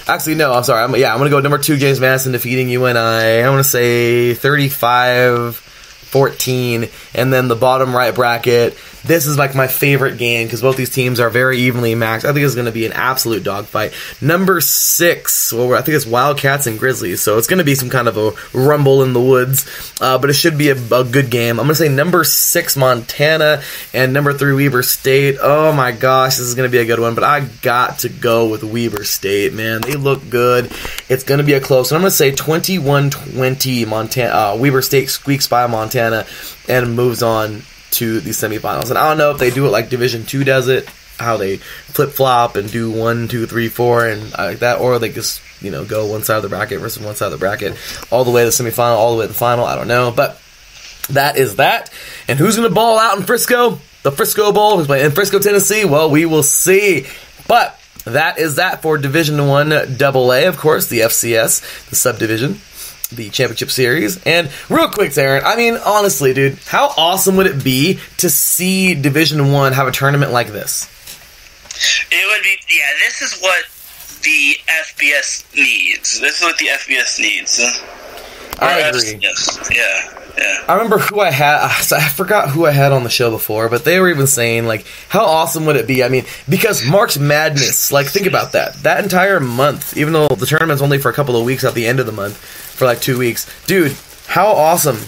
Actually, no, I'm sorry. I'm going to go number 2, James Madison defeating UNI. I'm going to say 35-14. And then the bottom right bracket, this is like my favorite game because both these teams are very evenly matched. I think it's going to be an absolute dogfight. Number 6, well, I think it's Wildcats and Grizzlies, so it's going to be some kind of a rumble in the woods, but it should be a good game. I'm going to say number 6, Montana, and number 3, Weber State. Oh my gosh, this is going to be a good one, but I got to go with Weber State, man. They look good. It's going to be a close one. I'm going to say 21-20 Montana. Weber State squeaks by Montana and moves on to the semifinals. And I don't know if they do it like Division II does it, how they flip-flop and do 1, 2, 3, 4 and like that, or they just, go one side of the bracket versus one side of the bracket all the way to the semifinal, all the way to the final. I don't know, but that is that. And who's going to ball out in Frisco? The Frisco Bowl. Who's playing in Frisco, Tennessee? Well, we will see. But that is that for Division I AA, of course, the FCS, the subdivision, the championship series. And real quick, Aaron, I mean, honestly, dude, how awesome would it be to see Division I have a tournament like this? It would be, this is what the FBS needs. This is what the FBS needs. I agree. FCS. Yeah. I remember who I had, I forgot who I had on the show before, but they were even saying, like, how awesome would it be? I mean, because March Madness, like, think about that. That entire month, even though the tournament's only for a couple of weeks at the end of the month, for like 2 weeks. Dude, how awesome.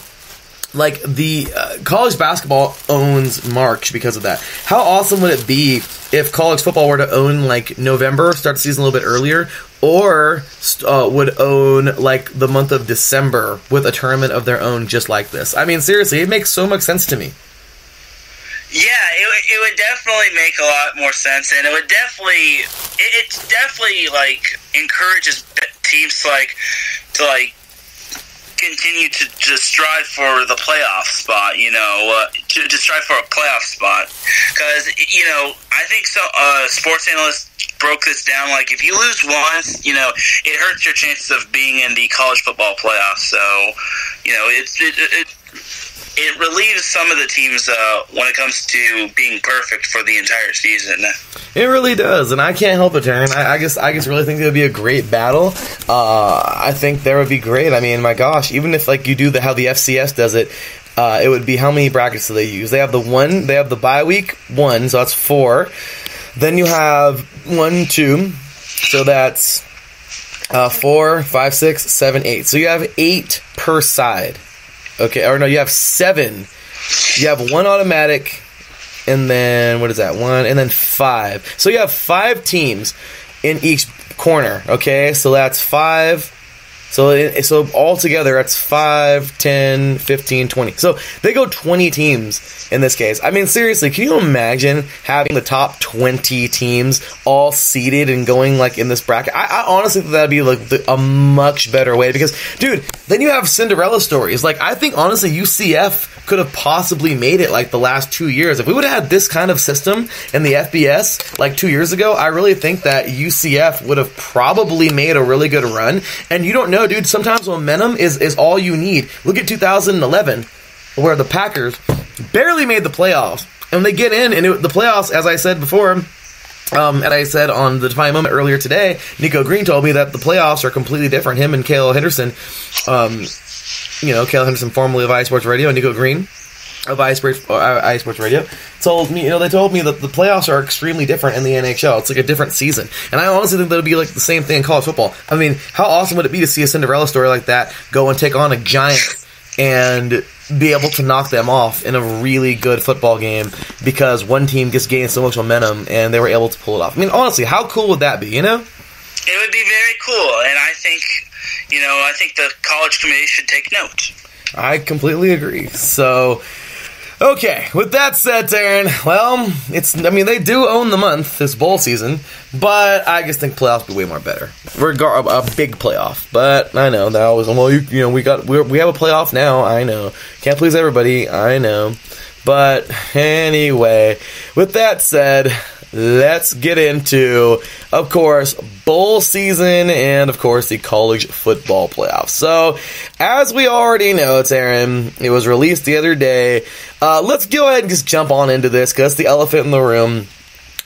Like, the college basketball owns March because of that. How awesome would it be if college football were to own, like, November, start the season a little bit earlier, or would own, like, the month of December with a tournament of their own just like this? I mean, seriously, it makes so much sense to me. Yeah, it would definitely make a lot more sense, and it definitely like encourages teams to continue to just strive for the playoff spot, to strive for a playoff spot. Because, I think so. Sports analysts broke this down. Like, if you lose once, it hurts your chances of being in the college football playoffs. So, it relieves some of the teams when it comes to being perfect for the entire season. It really does, and I can't help it, Aaron. I just really think it would be a great battle. I think that would be great. I mean, my gosh, even if like you do how the FCS does it, it would be, how many brackets do they use? They have the bye week 1, so that's 4. Then you have 1, 2, so that's 4, 5, 6, 7, 8. So you have 8 per side. Okay, or no, you have 7. You have 1 automatic, and then, what is that? 1, and then 5. So you have 5 teams in each corner, okay? So that's 5. So altogether, that's 5, 10, 15, 20. So they go 20 teams in this case. I mean, seriously, can you imagine having the top 20 teams all seeded and going, like, in this bracket? I honestly think that would be, like, a much better way because, dude, then you have Cinderella stories. Like, I think, honestly, UCF could have possibly made it, like, the last 2 years. If we would have had this kind of system in the FBS, like, 2 years ago, I really think that UCF would have probably made a really good run. And you don't know, dude, sometimes momentum is all you need. Look at 2011, where the Packers barely made the playoffs. And they get in, and the playoffs, as I said before, and I said on the Defiant Moment earlier today, Nico Green told me that the playoffs are completely different. Him and Cale Henderson, Cale Henderson, formerly of iSports Radio, and Nico Green of iSports Radio, told me, they told me that the playoffs are extremely different in the NHL. It's like a different season. And I honestly think that would be like the same thing in college football. I mean, how awesome would it be to see a Cinderella story like that go and take on a giant and be able to knock them off in a really good football game because one team just gained so much momentum and they were able to pull it off. I mean, honestly, how cool would that be, It would be very cool, and I think the college committee should take note. I completely agree. So, Okay, with that said, Taryn, well, they do own the month, this bowl season, but I just think playoffs would be way more better. A big playoff, but I know, that always, well, we have a playoff now, I know. Can't please everybody, I know. But anyway, with that said, let's get into, of course, bowl season and, of course, the college football playoffs. So, as we already know, Taryn, it was released the other day. Let's go ahead and just jump on into this, because it's the elephant in the room.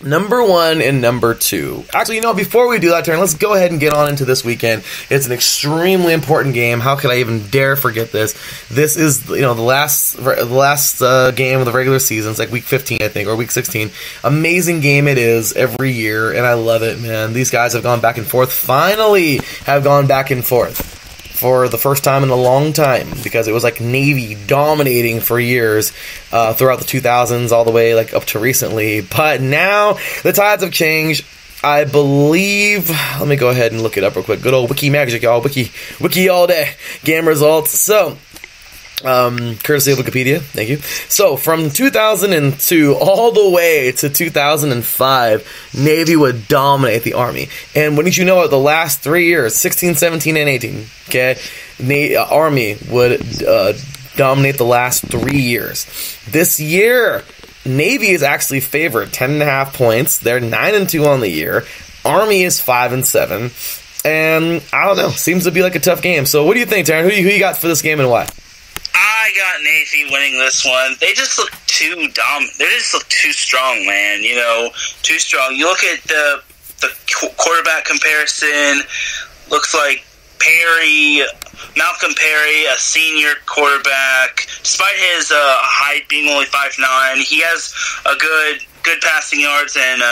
Number 1 and number 2. Actually, before we do that, Taryn, let's go ahead and get on into this weekend. It's an extremely important game. How could I even dare forget this? This is, the last game of the regular season. It's like week 15, I think, or week 16. Amazing game it is every year, and I love it, man. These guys have gone back and forth. Finally have gone back and forth for the first time in a long time, because it was like Navy dominating for years throughout the 2000s all the way like up to recently. But now the tides have changed. I believe, let me go ahead and look it up real quick. Good old Wiki Magic, y'all. Wiki all day. Game results. So, courtesy of Wikipedia, thank you. So, from 2002 all the way to 2005, Navy would dominate the Army. And wouldn't you know it, the last 3 years, 16, 17, and 18, okay, Army would dominate the last 3 years. This year, Navy is actually favored 10.5 points. They're 9-2 on the year. Army is 5-7. And, I don't know, seems to be like a tough game. So, what do you think, Taryn? Who you got for this game and why? I got Navy winning this one. They just look too dumb. They just look too strong, man. Too strong. You look at the quarterback comparison. Looks like Malcolm Perry, a senior quarterback. Despite his height being only 5'9", he has a good passing yards and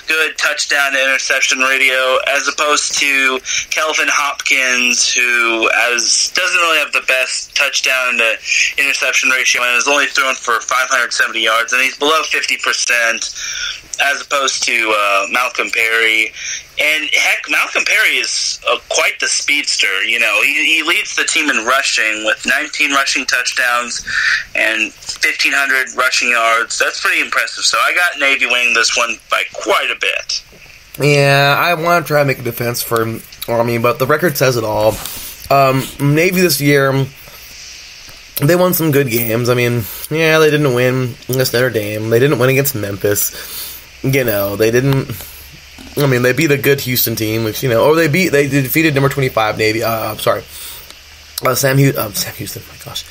good touchdown to interception ratio, as opposed to Kelvin Hopkins, who doesn't really have the best touchdown to interception ratio and has only thrown for 570 yards, and he's below 50%. As opposed to Malcolm Perry. And heck, Malcolm Perry is quite the speedster. He leads the team in rushing with 19 rushing touchdowns and 1,500 rushing yards. That's pretty impressive. So I got Navy winning this one by quite a bit. Yeah, I want to try and make a defense for Army, but the record says it all. Navy this year, they won some good games. They didn't win against Notre Dame. They didn't win against Memphis. They didn't. They beat a good Houston team, which they defeated number 25 Navy. Sam Houston. My gosh,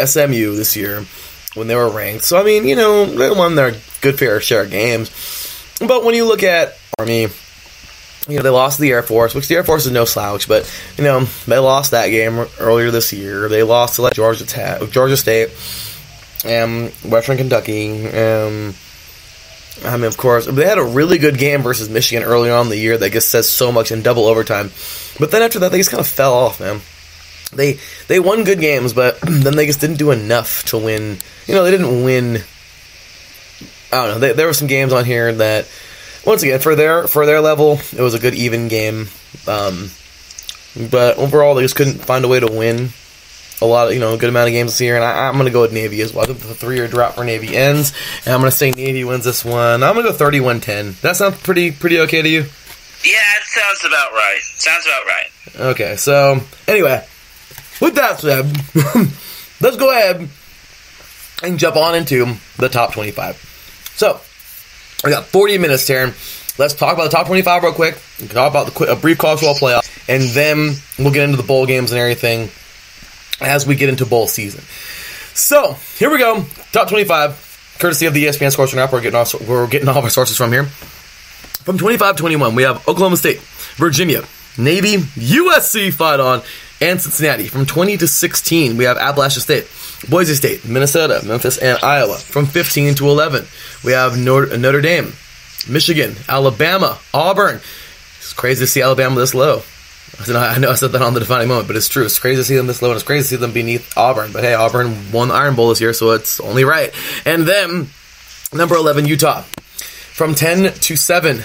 SMU this year when they were ranked. So they won their good fair share of games. But when you look at Army, they lost to the Air Force, which the Air Force is no slouch. But they lost that game earlier this year. They lost to Georgia State, and Western Kentucky. Of course, they had a really good game versus Michigan early on in the year that just says so much in double overtime. But then after that, they just kind of fell off, man. They won good games, but then they just didn't do enough to win. They didn't win. I don't know. There were some games on here that, once again, for their level, it was a good even game. But overall, they just couldn't find a way to win a lot of, a good amount of games this year, and I'm going to go with Navy as well. I think the 3-year drought for Navy ends, and I'm going to say Navy wins this one. I'm going to go 31-10. That sounds pretty okay to you? Yeah, it sounds about right. Okay, so, anyway, with that said, let's go ahead and jump on into the top 25. So, we got 40 minutes, Taryn. Let's talk about the top 25 real quick, talk about a brief college football playoff, and then we'll get into the bowl games and everything as we get into bowl season. So, here we go. Top 25, courtesy of the ESPN Scorecard app. We're getting all of our sources from here. From 25-21, we have Oklahoma State, Virginia, Navy, USC fight on, and Cincinnati. From 20-16, we have Appalachian State, Boise State, Minnesota, Memphis, and Iowa. From 15-11, we have Notre Dame, Michigan, Alabama, Auburn. It's crazy to see Alabama this low. I know I said that on the defining moment, but it's true. It's crazy to see them this low, and it's crazy to see them beneath Auburn. But hey, Auburn won the Iron Bowl this year, so it's only right. And then, number 11, Utah. From 10-7,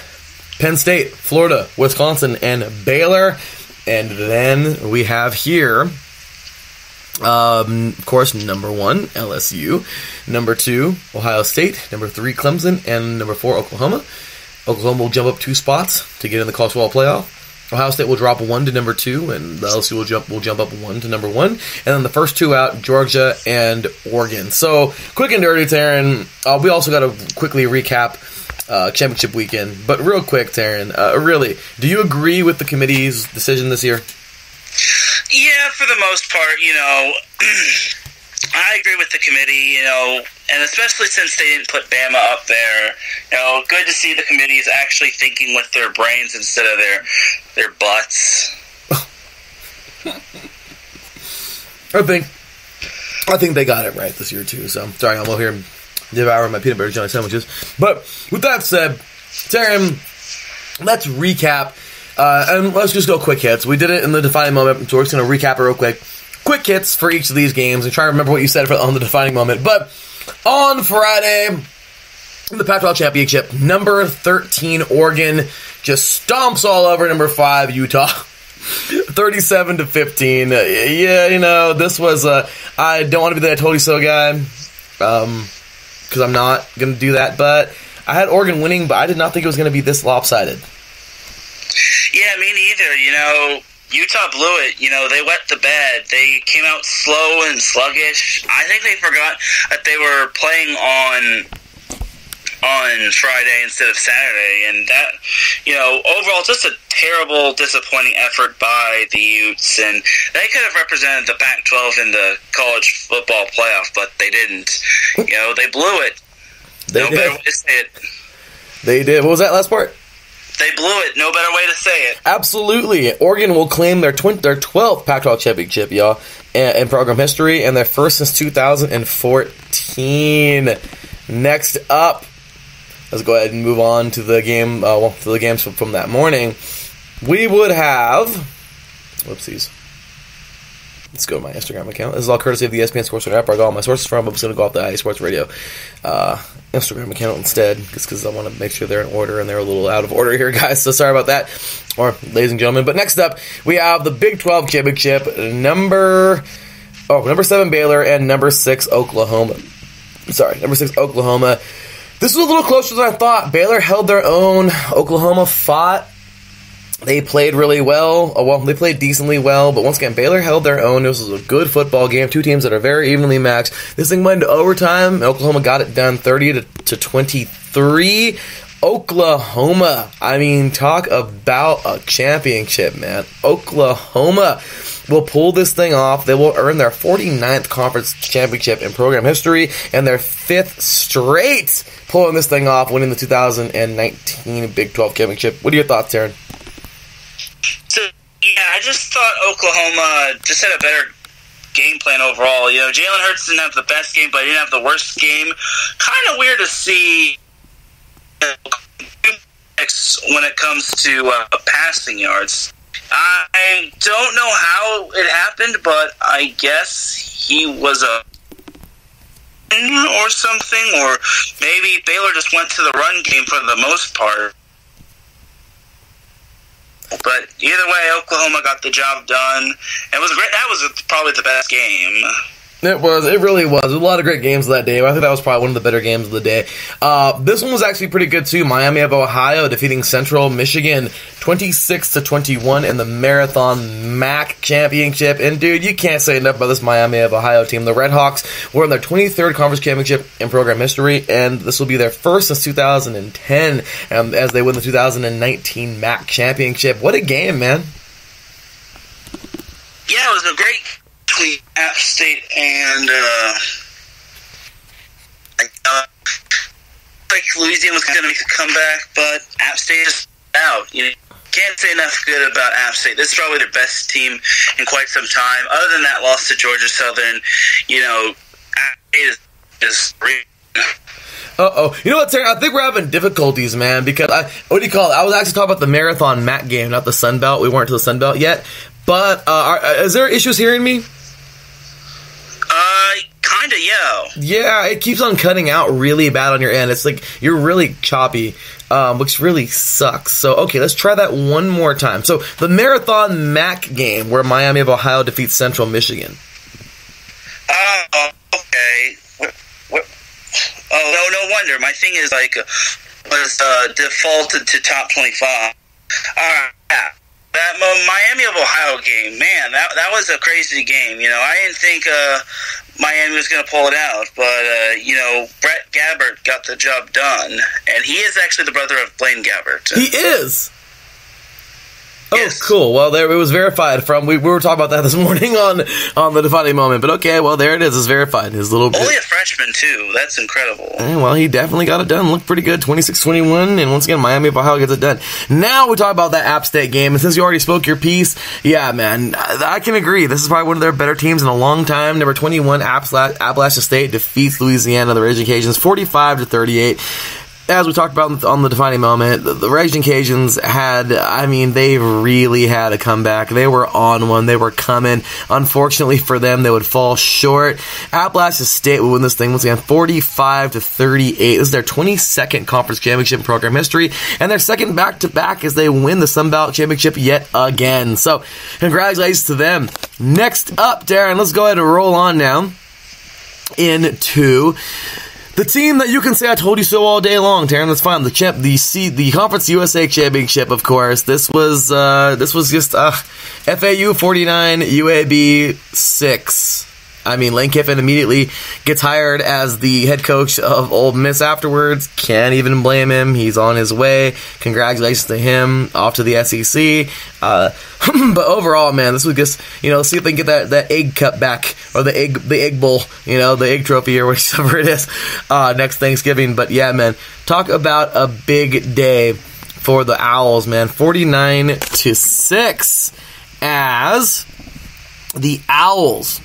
Penn State, Florida, Wisconsin, and Baylor. And then we have here Of course, number 1, LSU. Number 2, Ohio State. Number 3, Clemson. And number 4, Oklahoma. Oklahoma will jump up 2 spots to get in the college football playoff. Ohio State will drop 1 to number 2, and the LSU will jump up 1 to number 1. And then the first 2 out, Georgia and Oregon. So, quick and dirty, Taryn. We also got to quickly recap championship weekend. But real quick, Taryn, really, do you agree with the committee's decision this year? Yeah, for the most part, I agree with the committee, and especially since they didn't put Bama up there, good to see the committee is actually thinking with their brains instead of their butts. I think they got it right this year too. So sorry, I'm over here devouring my peanut butter jelly sandwiches. But with that said, Taryn, let's recap. And let's just go quick hits. We did it in the defining moment, so we're just going to recap it real quick. Quick hits for each of these games and try to remember what you said on the defining moment. But on Friday, in the Pac-12 Championship, number 13 Oregon just stomps all over number 5 Utah. 37-15. Yeah, this was I don't want to be the I told you so guy, because I'm not going to do that. But I had Oregon winning, but I did not think it was going to be this lopsided. Yeah, me neither. Utah blew it. They wet the bed. They came out slow and sluggish. I think they forgot that they were playing on Friday instead of Saturday, and that, overall, just a terrible, disappointing effort by the Utes, and they could have represented the Pac-12 in the college football playoff, but they didn't. They blew it. They did. Better way to say it. They did. What was that last part? They blew it. No better way to say it. Absolutely. Oregon will claim their 12th Pac-12 championship, y'all, in program history, and their first since 2014. Next up, let's go ahead and move on to the game. To the games from that morning. We would have. Whoopsies. Let's go to my Instagram account. This is all courtesy of the ESPN SportsCenter app. I got all my sources from. I'm just going to go off the IA Sports Radio Instagram account instead, just because I want to make sure they're in order, and they're a little out of order here, guys. So sorry about that, or ladies and gentlemen. But next up, we have the Big 12 Championship, number 7 Baylor and number 6 Oklahoma. Number 6 Oklahoma. This was a little closer than I thought. Baylor held their own. Oklahoma fought. They played really well. They played decently well, but once again, Baylor held their own. This was a good football game. 2 teams that are very evenly matched. This thing went into overtime. Oklahoma got it done 30-23. Oklahoma. Talk about a championship, man. Oklahoma will pull this thing off. They will earn their 49th conference championship in program history and their 5th straight pulling this thing off, winning the 2019 Big 12 championship. What are your thoughts, Taryn? So, I just thought Oklahoma just had a better game plan overall. Jalen Hurts didn't have the best game, but he didn't have the worst game. Kind of weird to see when it comes to passing yards. I don't know how it happened, but I guess he was or something, or maybe Baylor just went to the run game for the most part. But either way, Oklahoma got the job done. It was great. That was probably the best game. It was. It really was. There was a lot of great games that day. I think that was probably one of the better games of the day. This one was actually pretty good, too. Miami of Ohio defeating Central Michigan 26-21 in the Marathon MAC Championship. And, dude, you can't say enough about this Miami of Ohio team. The Redhawks were in their 23rd conference championship in program history, and this will be their first since 2010 as they win the 2019 MAC Championship. What a game, man. Yeah, it was a great between App State and Louisiana was going to make a comeback, but App State is out. Can't say enough good about App State. This is probably their best team in quite some time. Other than that loss to Georgia Southern, App State is great. Uh-oh. You know what, Terry? I think we're having difficulties, man, because I was actually talking about the Marathon MAC game, not the Sun Belt. We weren't to the Sun Belt yet. But is there issues hearing me? Kinda, yeah. Yeah, it keeps on cutting out really bad on your end. It's like you're really choppy, which really sucks. So, okay, let's try that one more time. So, the Marathon MAC game where Miami of Ohio defeats Central Michigan. Oh, okay. What? Oh, no wonder. My thing is, was defaulted to top 25. Yeah. That Miami of Ohio game, man, that was a crazy game. I didn't think Miami was going to pull it out, but, Brett Gabbert got the job done, and he is actually the brother of Blaine Gabbert. He is? Oh, yes. Cool. Well, it was verified from. We were talking about that this morning on the Defining Moment. But okay, well, there it is. It's verified. His little only a freshman too. That's incredible. Well, he definitely got it done. Looked pretty good. 26-21, and once again, Miami of Ohio gets it done. Now we talk about that App State game, and since you already spoke your piece, yeah, man, I can agree. This is probably one of their better teams in a long time. Number 21, Appalachian State defeats Louisiana, the Raging Cajuns, 45-38. As we talked about on the Defining Moment, the Raging Cajuns they really had a comeback. They were on one. They were coming. Unfortunately for them, they would fall short. Appalachian State would win this thing once again, 45-38. This is their 22nd conference championship in program history, and their second back-to-back as they win the Sun Belt Championship yet again. So, congratulations to them. Next up, Darren, let's go ahead and roll on now into the team that you can say I told you so all day long, Taryn. That's fine. The Conference USA Championship, of course. This was just FAU 49, UAB 6. Lane Kiffin immediately gets hired as the head coach of Ole Miss afterwards. Can't even blame him. He's on his way. Congratulations to him. Off to the SEC. But overall, man, this was just, see if they can get that egg cup back, or the egg bowl, the egg trophy or whatever it is, next Thanksgiving. But yeah, man, talk about a big day for the Owls, man. 49-6 as the Owls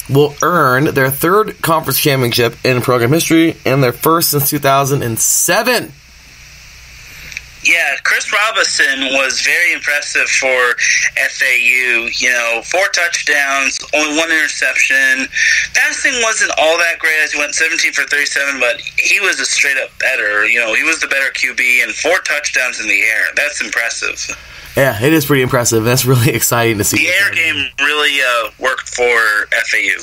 will earn their third conference championship in program history and their first since 2007. Yeah, Chris Robinson was very impressive for FAU. 4 touchdowns, only 1 interception. Passing wasn't all that great as he went 17 for 37, but he was a straight up better. He was the better QB, and 4 touchdowns in the air. That's impressive. Yeah, it is pretty impressive. That's really exciting to see. The air game really worked for FAU.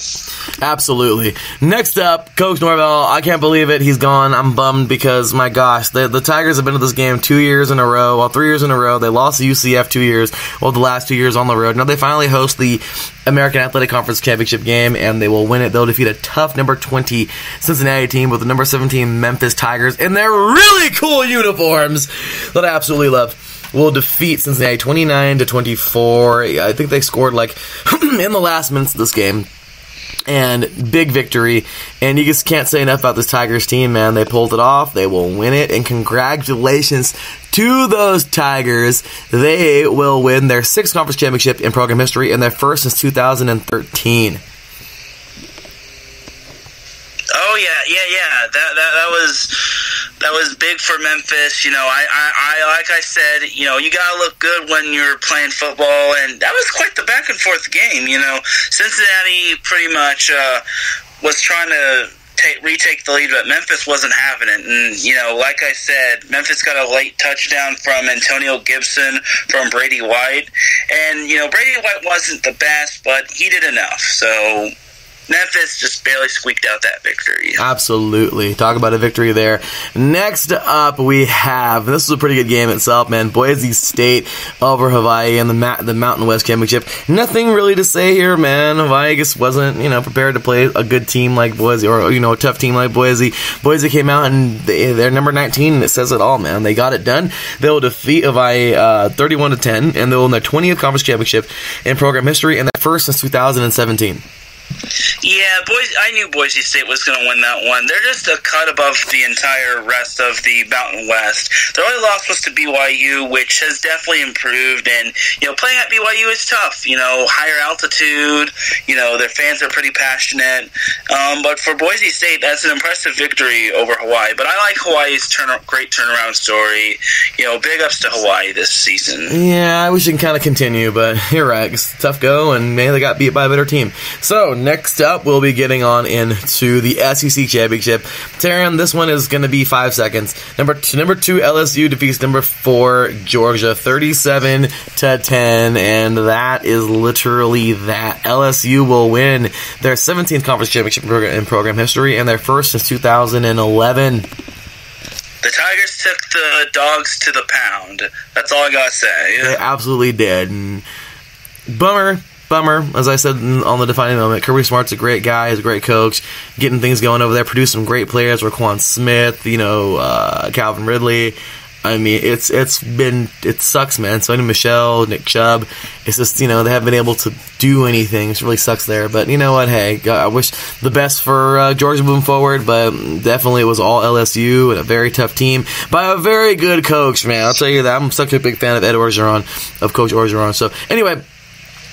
Absolutely. Next up, Coach Norvell. I can't believe it. He's gone. I'm bummed because, my gosh, the Tigers have been to this game 2 years in a row. Well, 3 years in a row. They lost to UCF 2 years. Well, the last 2 years on the road. Now they finally host the American Athletic Conference Championship game, and they will win it. They'll defeat a tough number 20 Cincinnati team with the number 17 Memphis Tigers in their really cool uniforms that I absolutely love. Will defeat Cincinnati 29-24. I think they scored in the last minutes of this game. And big victory. And you just can't say enough about this Tigers team, man. They pulled it off. They will win it. And congratulations to those Tigers. They will win their 6th conference championship in program history and their first since 2013. Oh yeah. That was big for Memphis. I like I said, you gotta look good when you're playing football, and that was quite the back and forth game. Cincinnati pretty much was trying to retake the lead, but Memphis wasn't having it. And like I said, Memphis got a late touchdown from Antonio Gibson from Brady White, and Brady White wasn't the best, but he did enough. So Memphis just barely squeaked out that victory. Absolutely. Talk about a victory there. Next up, we have, this is a pretty good game itself, man, Boise State over Hawaii in the Mountain West Championship. Nothing really to say here, man. Hawaii just wasn't, prepared to play a good team like Boise, or, a tough team like Boise. Boise came out, and they're number 19, and it says it all, man. They got it done. They'll defeat Hawaii 31-10, and they'll win their 20th conference championship in program history, and their first since 2017. Yeah, I knew Boise State was going to win that one. They're just a cut above the entire rest of the Mountain West. Their only loss was to BYU, which has definitely improved. And, playing at BYU is tough. Higher altitude. Their fans are pretty passionate. But for Boise State, that's an impressive victory over Hawaii. But I like Hawaii's great turnaround story. Big ups to Hawaii this season. Yeah, I wish it can kind of continue, but you're right. It's a tough go, and man, they got beat by a better team. So, next up, we'll be getting on into the SEC Championship. Taryn, this one is going to be 5 seconds. Number two, LSU defeats number 4, Georgia, 37-10, and that is literally that. LSU will win their 17th conference championship in program history and their first since 2011. The Tigers took the dogs to the pound. That's all I gotta say. They absolutely did. And bummer, as I said on the defining moment. Kirby Smart's a great guy, he's a great coach, getting things going over there, produced some great players, Raquan Smith, Calvin Ridley. I mean, it sucks, man. Sonny Michel, Nick Chubb, it's just, they haven't been able to do anything. It really sucks there. But you know what? Hey, I wish the best for Georgia moving forward, but definitely it was all LSU and a very tough team by a very good coach, man. I'll tell you that. I'm such a big fan of Ed Orgeron, of Coach Orgeron. So anyway,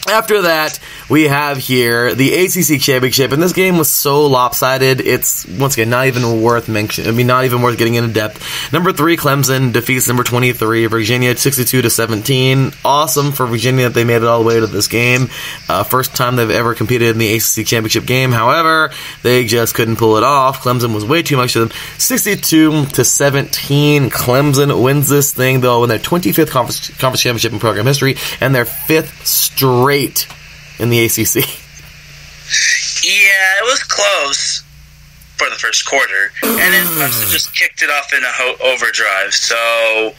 after that, we have here the ACC Championship, and this game was so lopsided, it's, once again, not even worth mentioning. Not even worth getting into depth. Number 3, Clemson defeats number 23, Virginia, 62-17. Awesome for Virginia that they made it all the way to this game. First time they've ever competed in the ACC Championship game. However, they just couldn't pull it off. Clemson was way too much for them. 62-17. Clemson wins this thing, though, in their 25th conference championship in program history, and their 5th straight in the ACC. Yeah, it was close for the first quarter, and then Clemson just kicked it off in a overdrive. So,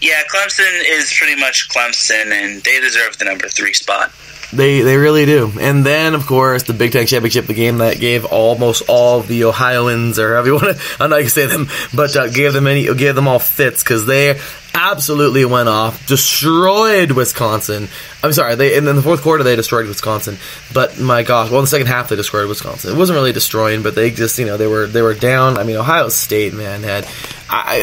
yeah, Clemson is pretty much Clemson, and they deserve the number 3 spot. They really do. And then, of course, the Big Ten Championship, the game that gave almost all of the Ohioans, or however you want to, I don't know how you say them, but gave them all fits, because they absolutely went off, destroyed Wisconsin. I'm sorry, and in the fourth quarter they destroyed Wisconsin. But my gosh, well, in the second half they destroyed Wisconsin. It wasn't really destroying, but they just, they were down. I mean, Ohio State, man,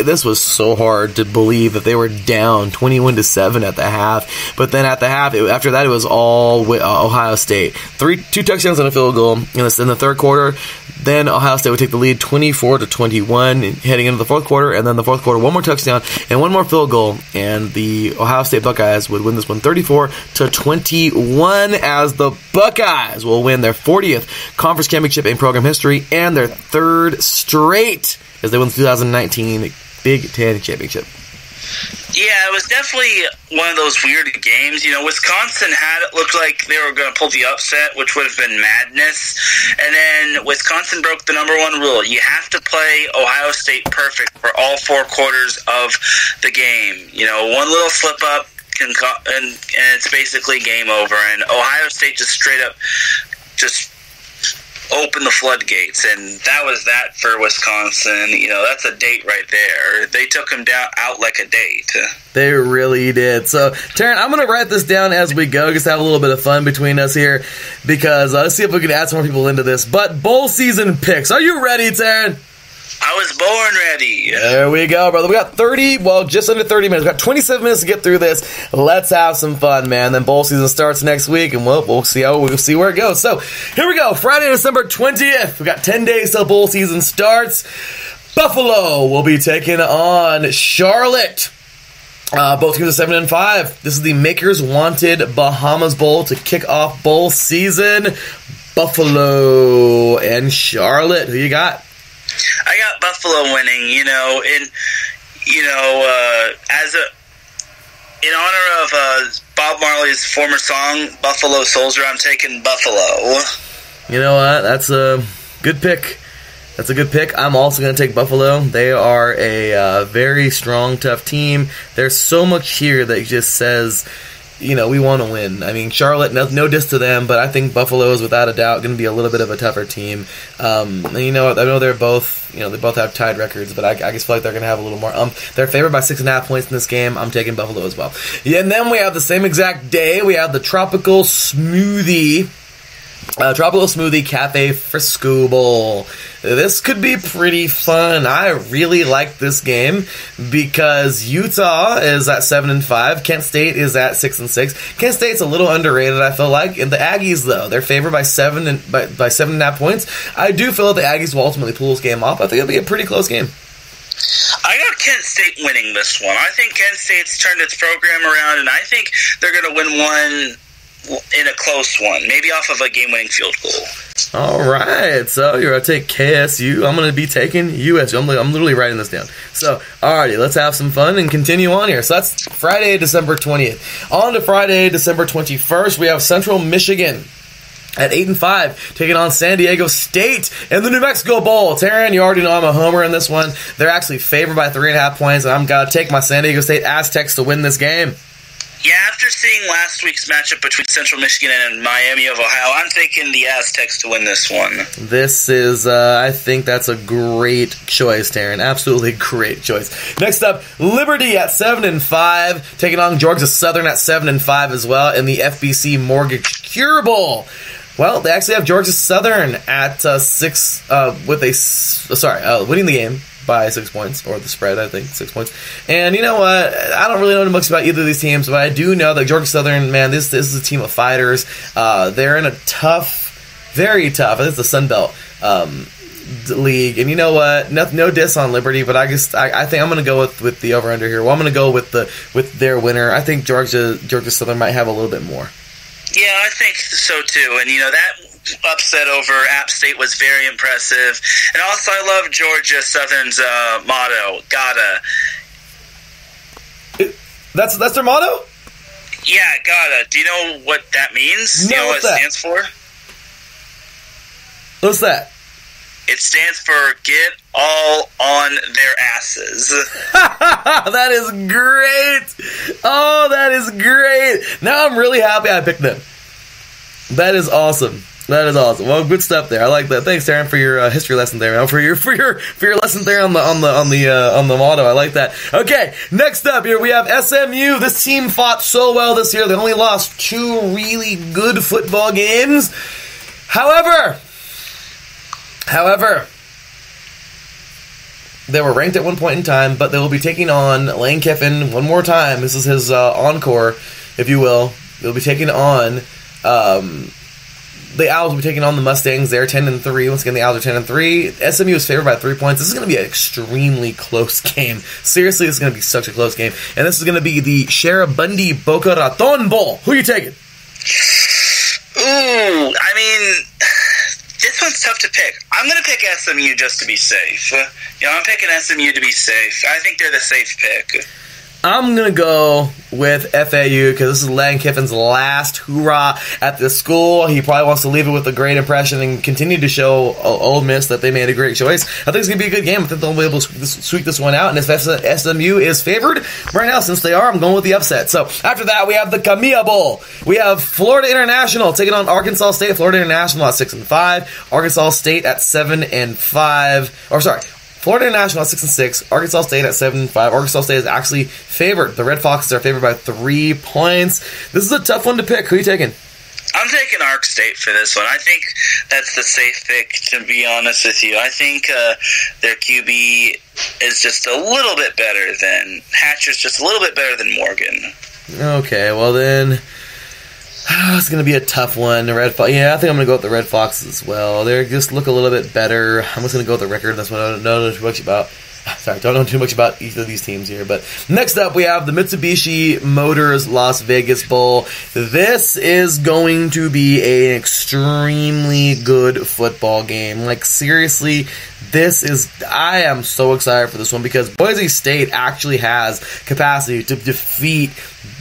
this was so hard to believe that they were down 21-7 at the half. But then at the half, after that, it was all Ohio State. 2 touchdowns and a field goal in the third quarter. Then Ohio State would take the lead 24-21 heading into the fourth quarter, and then the fourth quarter, one more touchdown and one more field goal, and the Ohio State Buckeyes would win this one 34-21 as the Buckeyes will win their 40th conference championship in program history and their 3rd straight as they win the 2019 Big Ten Championship. Yeah, it was definitely one of those weird games. Wisconsin looked like they were going to pull the upset, which would have been madness. And then Wisconsin broke the number 1 rule. You have to play Ohio State perfect for all 4 quarters of the game. One little slip up and it's basically game over. And Ohio State just straight up just open the floodgates, and that was that for Wisconsin. That's a date right there. They took him out like a date. They really did. So, Taryn, I'm going to write this down as we go, just have a little bit of fun between us here, because let's see if we can add some more people into this. But bowl season picks. Are you ready, Taryn? I was born ready. There we go, brother. We got just under 30 minutes. We got 27 minutes to get through this. Let's have some fun, man. Then bowl season starts next week, and we'll see where it goes. So, here we go. Friday, December 20th. We got 10 days till bowl season starts. Buffalo will be taking on Charlotte. Both teams are 7-5. This is the Makers Wanted Bahamas Bowl to kick off bowl season. Buffalo and Charlotte. Who you got? I got Buffalo winning, in honor of Bob Marley's former song, Buffalo Soldier, I'm taking Buffalo. You know what? That's a good pick. I'm also going to take Buffalo. They are a very strong, tough team. There's so much here that just says, we want to win. I mean, Charlotte, no diss to them, but I think Buffalo is without a doubt going to be a little bit of a tougher team. I know they're both, they both have tied records, but I just feel like they're going to have a little more. They're favored by 6.5 points in this game. I'm taking Buffalo as well. Yeah, and then we have the same exact day. We have the Tropical Smoothie Cafe Frisco Bowl. This could be pretty fun. I really like this game because Utah is at 7-5. Kent State is at 6-6. Kent State's a little underrated, I feel like. And the Aggies, though, they're favored by 7.5 points. I do feel that the Aggies will ultimately pull this game off. I think it'll be a pretty close game. I got Kent State winning this one. I think Kent State's turned its program around, and I think they're going to win one in a close one, maybe off of a game-winning field goal. All right, so you're going to take KSU. I'm going to be taking USU. I'm literally writing this down. So, alrighty, let's have some fun and continue on here. So that's Friday, December 20th. On to Friday, December 21st, we have Central Michigan at 8-5, taking on San Diego State in the New Mexico Bowl. Taryn, you already know I'm a homer in this one. They're actually favored by 3.5 points, and I'm going to take my San Diego State Aztecs to win this game. Yeah, after seeing last week's matchup between Central Michigan and Miami of Ohio, I'm taking the Aztecs to win this one. This is, I think that's a great choice, Taryn. Absolutely great choice. Next up, Liberty at 7-5, taking on Georgia Southern at 7-5 as well in the FBC Mortgage Cure Bowl. Well, they actually have Georgia Southern at 6, winning the game by 6 points, or the spread, I think, 6 points. And you know what? I don't really know much about either of these teams, but I do know that Georgia Southern, man, this is a team of fighters. They're in a tough, very tough, I think it's the Sun Belt league. And you know what? No diss on Liberty, but I think I'm going to go with the over-under here. Well, I'm going to go with their winner. I think Georgia Southern might have a little bit more. Yeah, I think so too. And, that upset over App State was very impressive. And also, I love Georgia Southern's motto, gotta. That's their motto? Yeah, gotta. Do you know what that means? Do you know what it stands for? What's that? It stands for get all on their asses. That is great. Oh, that is great. Now I'm really happy I picked them. That is awesome. Well, good stuff there. I like that. Thanks, Taryn, for your history lesson there. For your lesson there on the motto. I like that. Okay, next up here we have SMU. This team fought so well this year. They only lost 2 really good football games. However, they were ranked at one point in time, but they will be taking on Lane Kiffin one more time. This is his encore, if you will. They'll be taking on the Owls will be taking on the Mustangs. They're 10-3. Once again, the Owls are 10-3. SMU is favored by 3 points. This is going to be an extremely close game. Seriously, this is going to be such a close game. And this is going to be the Sheribundi Boca Raton Bowl. Who are you taking? Ooh, this one's tough to pick. I'm going to pick SMU just to be safe. I'm picking SMU to be safe. I think they're the safe pick. I'm going to go with FAU because this is Lane Kiffin's last hoorah at the school. He probably wants to leave it with a great impression and continue to show Ole Miss that they made a great choice. I think it's going to be a good game. I think they'll be able to sweep this one out. And if SMU is favored right now, since they are, I'm going with the upset. So after that, we have the Camilla Bowl. We have Florida International taking on Arkansas State. Florida International at 6-5. Arkansas State at 7-5. Florida International at 6-6, Arkansas State at 7-5. Arkansas State is actually favored. The Red Foxes are favored by 3 points. This is a tough one to pick. Who are you taking? I'm taking Ark State for this one. I think that's the safe pick, to be honest with you. I think their QB is just a little bit better than Hatcher's, just a little bit better than Morgan. Okay, well then, it's going to be a tough one. The Red Fox. Yeah, I think I'm going to go with the Red Foxes as well. They just look a little bit better. I'm just going to go with the record. That's what I don't know too much about. Sorry, don't know too much about either of these teams here. But next up, we have the Mitsubishi Motors Las Vegas Bowl. This is going to be an extremely good football game. Like, seriously, I am so excited for this one because Boise State actually has capacity to defeat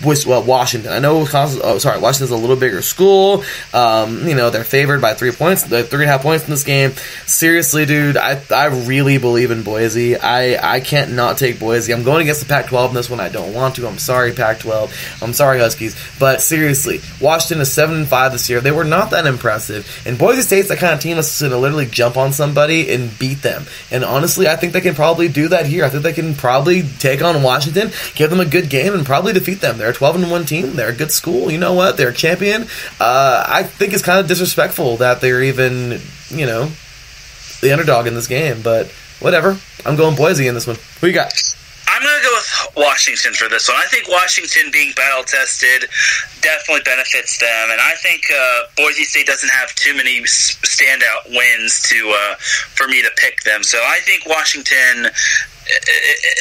Washington. I know Washington's a little bigger school. They're favored by 3 points. They're 3.5 points in this game. Seriously, dude, I really believe in Boise. I can't not take Boise. I'm going against the Pac-12 in this one. I don't want to. I'm sorry, Pac-12. I'm sorry, Huskies. But seriously, Washington is 7-5 this year. They were not that impressive. And Boise State's the kind of team that's going to literally jump on somebody and beat them. And honestly, I think they can probably do that here. I think they can probably take on Washington, give them a good game, and probably defeat them. They're a 12-1 team. They're a good school. You know what? They're a champion. I think it's kind of disrespectful that they're even, the underdog in this game. But whatever. I'm going Boise in this one. Who you got? I'm going to go with Washington for this one. I think Washington being battle-tested definitely benefits them, and I think Boise State doesn't have too many standout wins for me to pick them. So I think Washington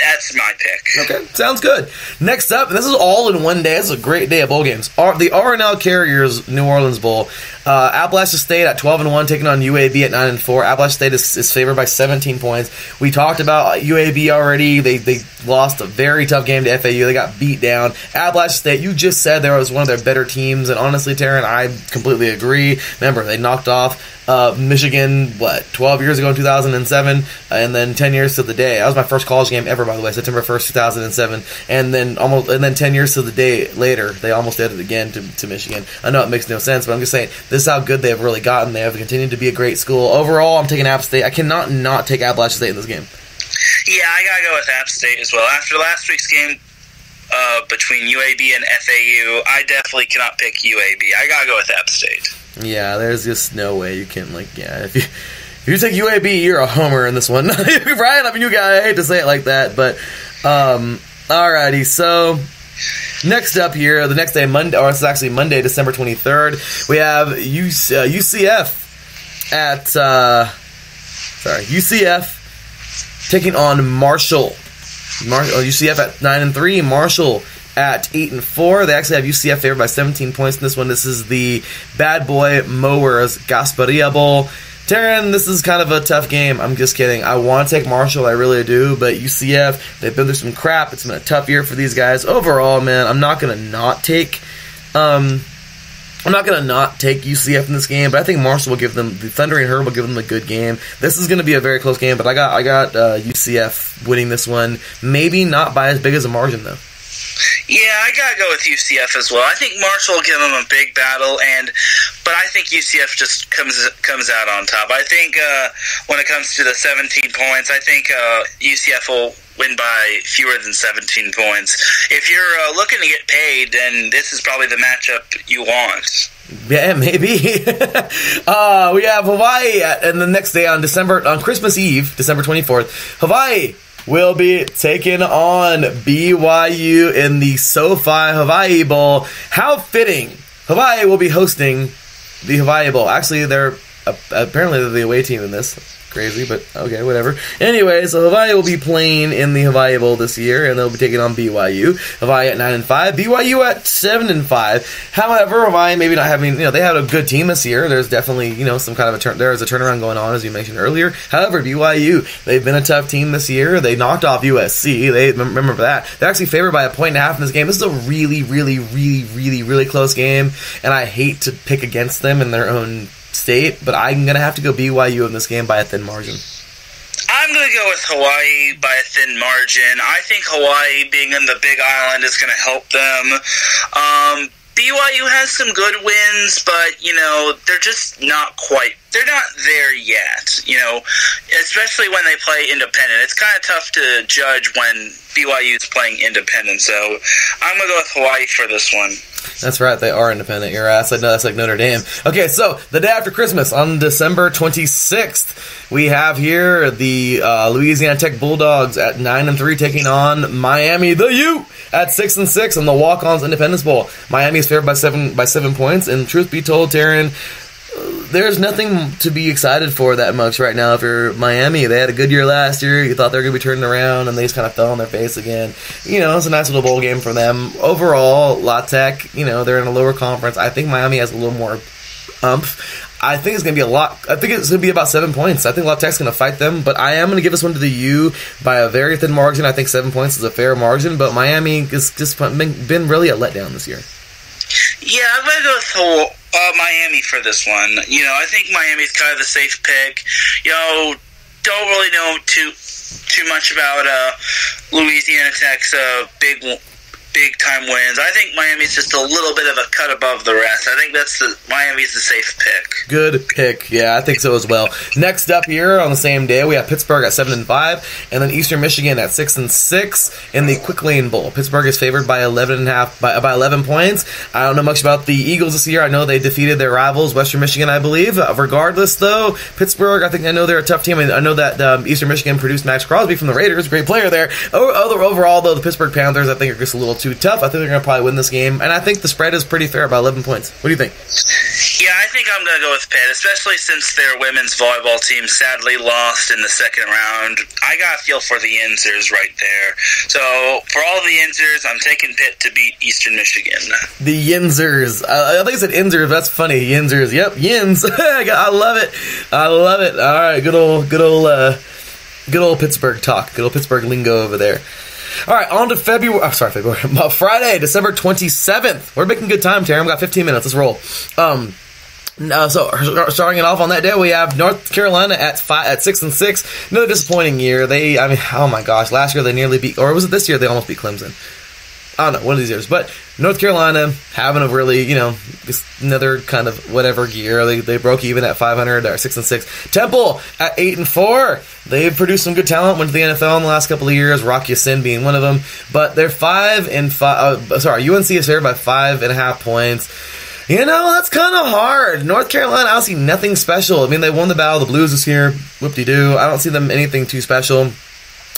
That's my pick. Okay, sounds good. Next up, and this is all in one day. This is a great day of bowl games. The R&L Carriers New Orleans Bowl. Appalachia State at 12-1 taking on UAB at 9-4. Appalachia State is favored by 17 points. We talked about UAB already. They lost a very tough game to FAU. They got beat down. Appalachia State, you just said there was one of their better teams, and honestly, Taryn, I completely agree. Remember, they knocked off Michigan, 12 years ago in 2007, and then 10 years to the day. That was my first college game ever, by the way, September 1st, 2007, and then 10 years to the day later, they almost did it again to Michigan. I know it makes no sense, but I'm just saying, this is how good they have really gotten. They have continued to be a great school. Overall, I'm taking App State. I cannot not take Appalachia State in this game. Yeah, I gotta go with App State as well. After last week's game between UAB and FAU, I definitely cannot pick UAB. I gotta go with App State. Yeah, there's just no way you can, if you take UAB, you're a homer in this one. Right? I mean, I hate to say it like that, but, alrighty, so, next up here, the next day, Monday, or it's actually Monday, December 23rd, we have UCF taking on Marshall. UCF at 9-3, Marshall at 8-4. They actually have UCF favored by 17 points in this one. This is the Bad Boy Mowers Gasparilla Bowl. Taryn, this is kind of a tough game. I'm just kidding. I want to take Marshall, I really do, but UCF, they've been through some crap. It's been a tough year for these guys. Overall, man, I'm not gonna not take UCF in this game, but I think Marshall will give them, the Thundering Herd will give them a good game. This is going to be a very close game, but I got UCF winning this one. Maybe not by as big as a margin, though. Yeah, I gotta go with UCF as well. I think Marshall will give them a big battle, but I think UCF just comes out on top. I think when it comes to the 17 points, I think UCF will win by fewer than 17 points. If you're looking to get paid, then this is probably the matchup you want. Yeah, maybe. We have Hawaii, and the next day on Christmas Eve, December 24th, Hawaii will be taking on BYU in the SoFi Hawaii Bowl. How fitting! Hawaii will be hosting the Hawaii Bowl. Actually, they're the away team in this. Crazy, but okay, whatever. Anyway, so Hawaii will be playing in the Hawaii Bowl this year, and they'll be taking on BYU. Hawaii at 9-5, BYU at 7-5. However, Hawaii maybe not having, they had a good team this year. There's definitely, some kind of there's a turnaround going on, as you mentioned earlier. However, BYU, they've been a tough team this year. They knocked off USC. They remember that. They're actually favored by 1.5 in this game. This is a really, really, really, really, really close game, and I hate to pick against them in their own state, but I'm going to have to go BYU in this game by a thin margin. I'm going to go with Hawaii by a thin margin. I think Hawaii being in the Big Island is going to help them. BYU has some good wins, but, they're just they're not there yet, especially when they play independent. It's kind of tough to judge when BYU is playing independent, so I'm going to go with Hawaii for this one. That's right, they are independent. You're right. That's like Notre Dame. Okay, so the day after Christmas, on December 26th, we have here the Louisiana Tech Bulldogs at 9-3 taking on Miami the U at 6-6 in the Walk-Ons Independence Bowl. Miami is favored by 7 points, and truth be told, Taryn, there's nothing to be excited for that much right now. If you're Miami, they had a good year last year. You thought they were going to be turning around, and they just kind of fell on their face again. It's a nice little bowl game for them. Overall, La Tech, they're in a lower conference. I think Miami has a little more umph. I think it's going to be it's going to be about 7 points. I think La Tech's going to fight them, but I am going to give this one to the U by a very thin margin. I think 7 points is a fair margin, but Miami has just been really a letdown this year. Yeah, I'm going to go with Miami for this one. I think Miami's kind of the safe pick. Don't really know too much about Louisiana Tech's big time wins. I think Miami's just a little bit of a cut above the rest. I think Miami's the safe pick. Good pick. Yeah, I think so as well. Next up here on the same day, we have Pittsburgh at 7-5, and then Eastern Michigan at 6-6 in the Quick Lane Bowl. Pittsburgh is favored by 11.5 by 11 points. I don't know much about the Eagles this year. I know they defeated their rivals, Western Michigan, I believe. Regardless, though, Pittsburgh, I know they're a tough team. I know that Eastern Michigan produced Max Crosby from the Raiders, great player there. Overall, though, the Pittsburgh Panthers, I think, are just a little too tough. I think they're going to probably win this game, and I think the spread is pretty fair, about 11 points. What do you think? Yeah, I think I'm going to go with Pitt, especially since their women's volleyball team sadly lost in the second round. I got a feel for the Yinzers right there. So, for all the Yinzers, I'm taking Pitt to beat Eastern Michigan. The Yinzers. I think I said Inzers. That's funny. Yinzers. Yep, Yins. I love it. I love it. All right, good old Pittsburgh talk. Good old Pittsburgh lingo over there. All right, on to Friday, December 27th. We're making good time, Terry. We've got 15 minutes. Let's roll. So starting it off on that day, we have North Carolina at 6-6. Another disappointing year. Oh my gosh, last year they nearly beat, or was it this year they almost beat Clemson? I don't know, one of these years. But North Carolina having a really, just another kind of whatever year. They broke even at 500 or 6-6. Temple at 8-4. They've produced some good talent. Went to the NFL in the last couple of years. Rock Ya-Sin being one of them. But they're 5-5. UNC is favored by 5.5 points. That's kind of hard. North Carolina, I don't see nothing special. I mean, they won the Battle of the Blues this year. Whoop-de-doo. I don't see them anything too special.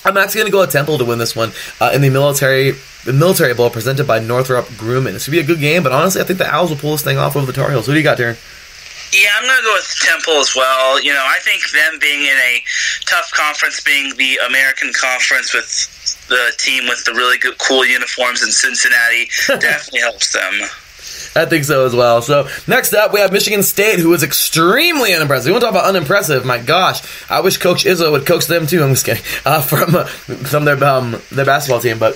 I'm actually going to go with Temple to win this one in the Military Bowl presented by Northrop Grumman. This should be a good game, but honestly, I think the Owls will pull this thing off over the Tar Heels. Who do you got, Darren? Yeah, I'm going to go with Temple as well. I think them being in a tough conference, being the American Conference with the team with the really good, cool uniforms in Cincinnati, definitely helps them. I think so as well. So, next up, we have Michigan State, who is extremely unimpressive. We want to talk about unimpressive. My gosh. I wish Coach Izzo would coach them, too. I'm just kidding. From their basketball team. But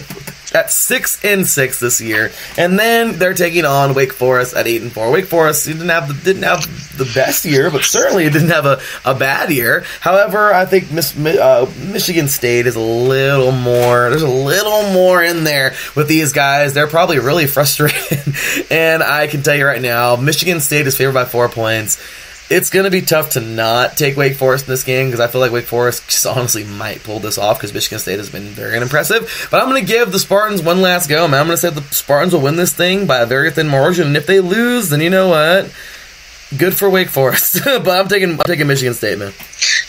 at 6-6 this year. And then they're taking on Wake Forest at 8-4. Wake Forest didn't have the best year, but certainly it didn't have a bad year. However, I think Michigan State is a little more. There's a little more in there with these guys. They're probably really frustrated. And I can tell you right now, Michigan State is favored by 4 points. It's going to be tough to not take Wake Forest in this game because I feel like Wake Forest just honestly might pull this off because Michigan State has been very unimpressive. But I'm going to give the Spartans one last go, man. I'm going to say the Spartans will win this thing by a very thin margin. And if they lose, then you know what? Good for Wake Forest. But I'm taking Michigan State, man.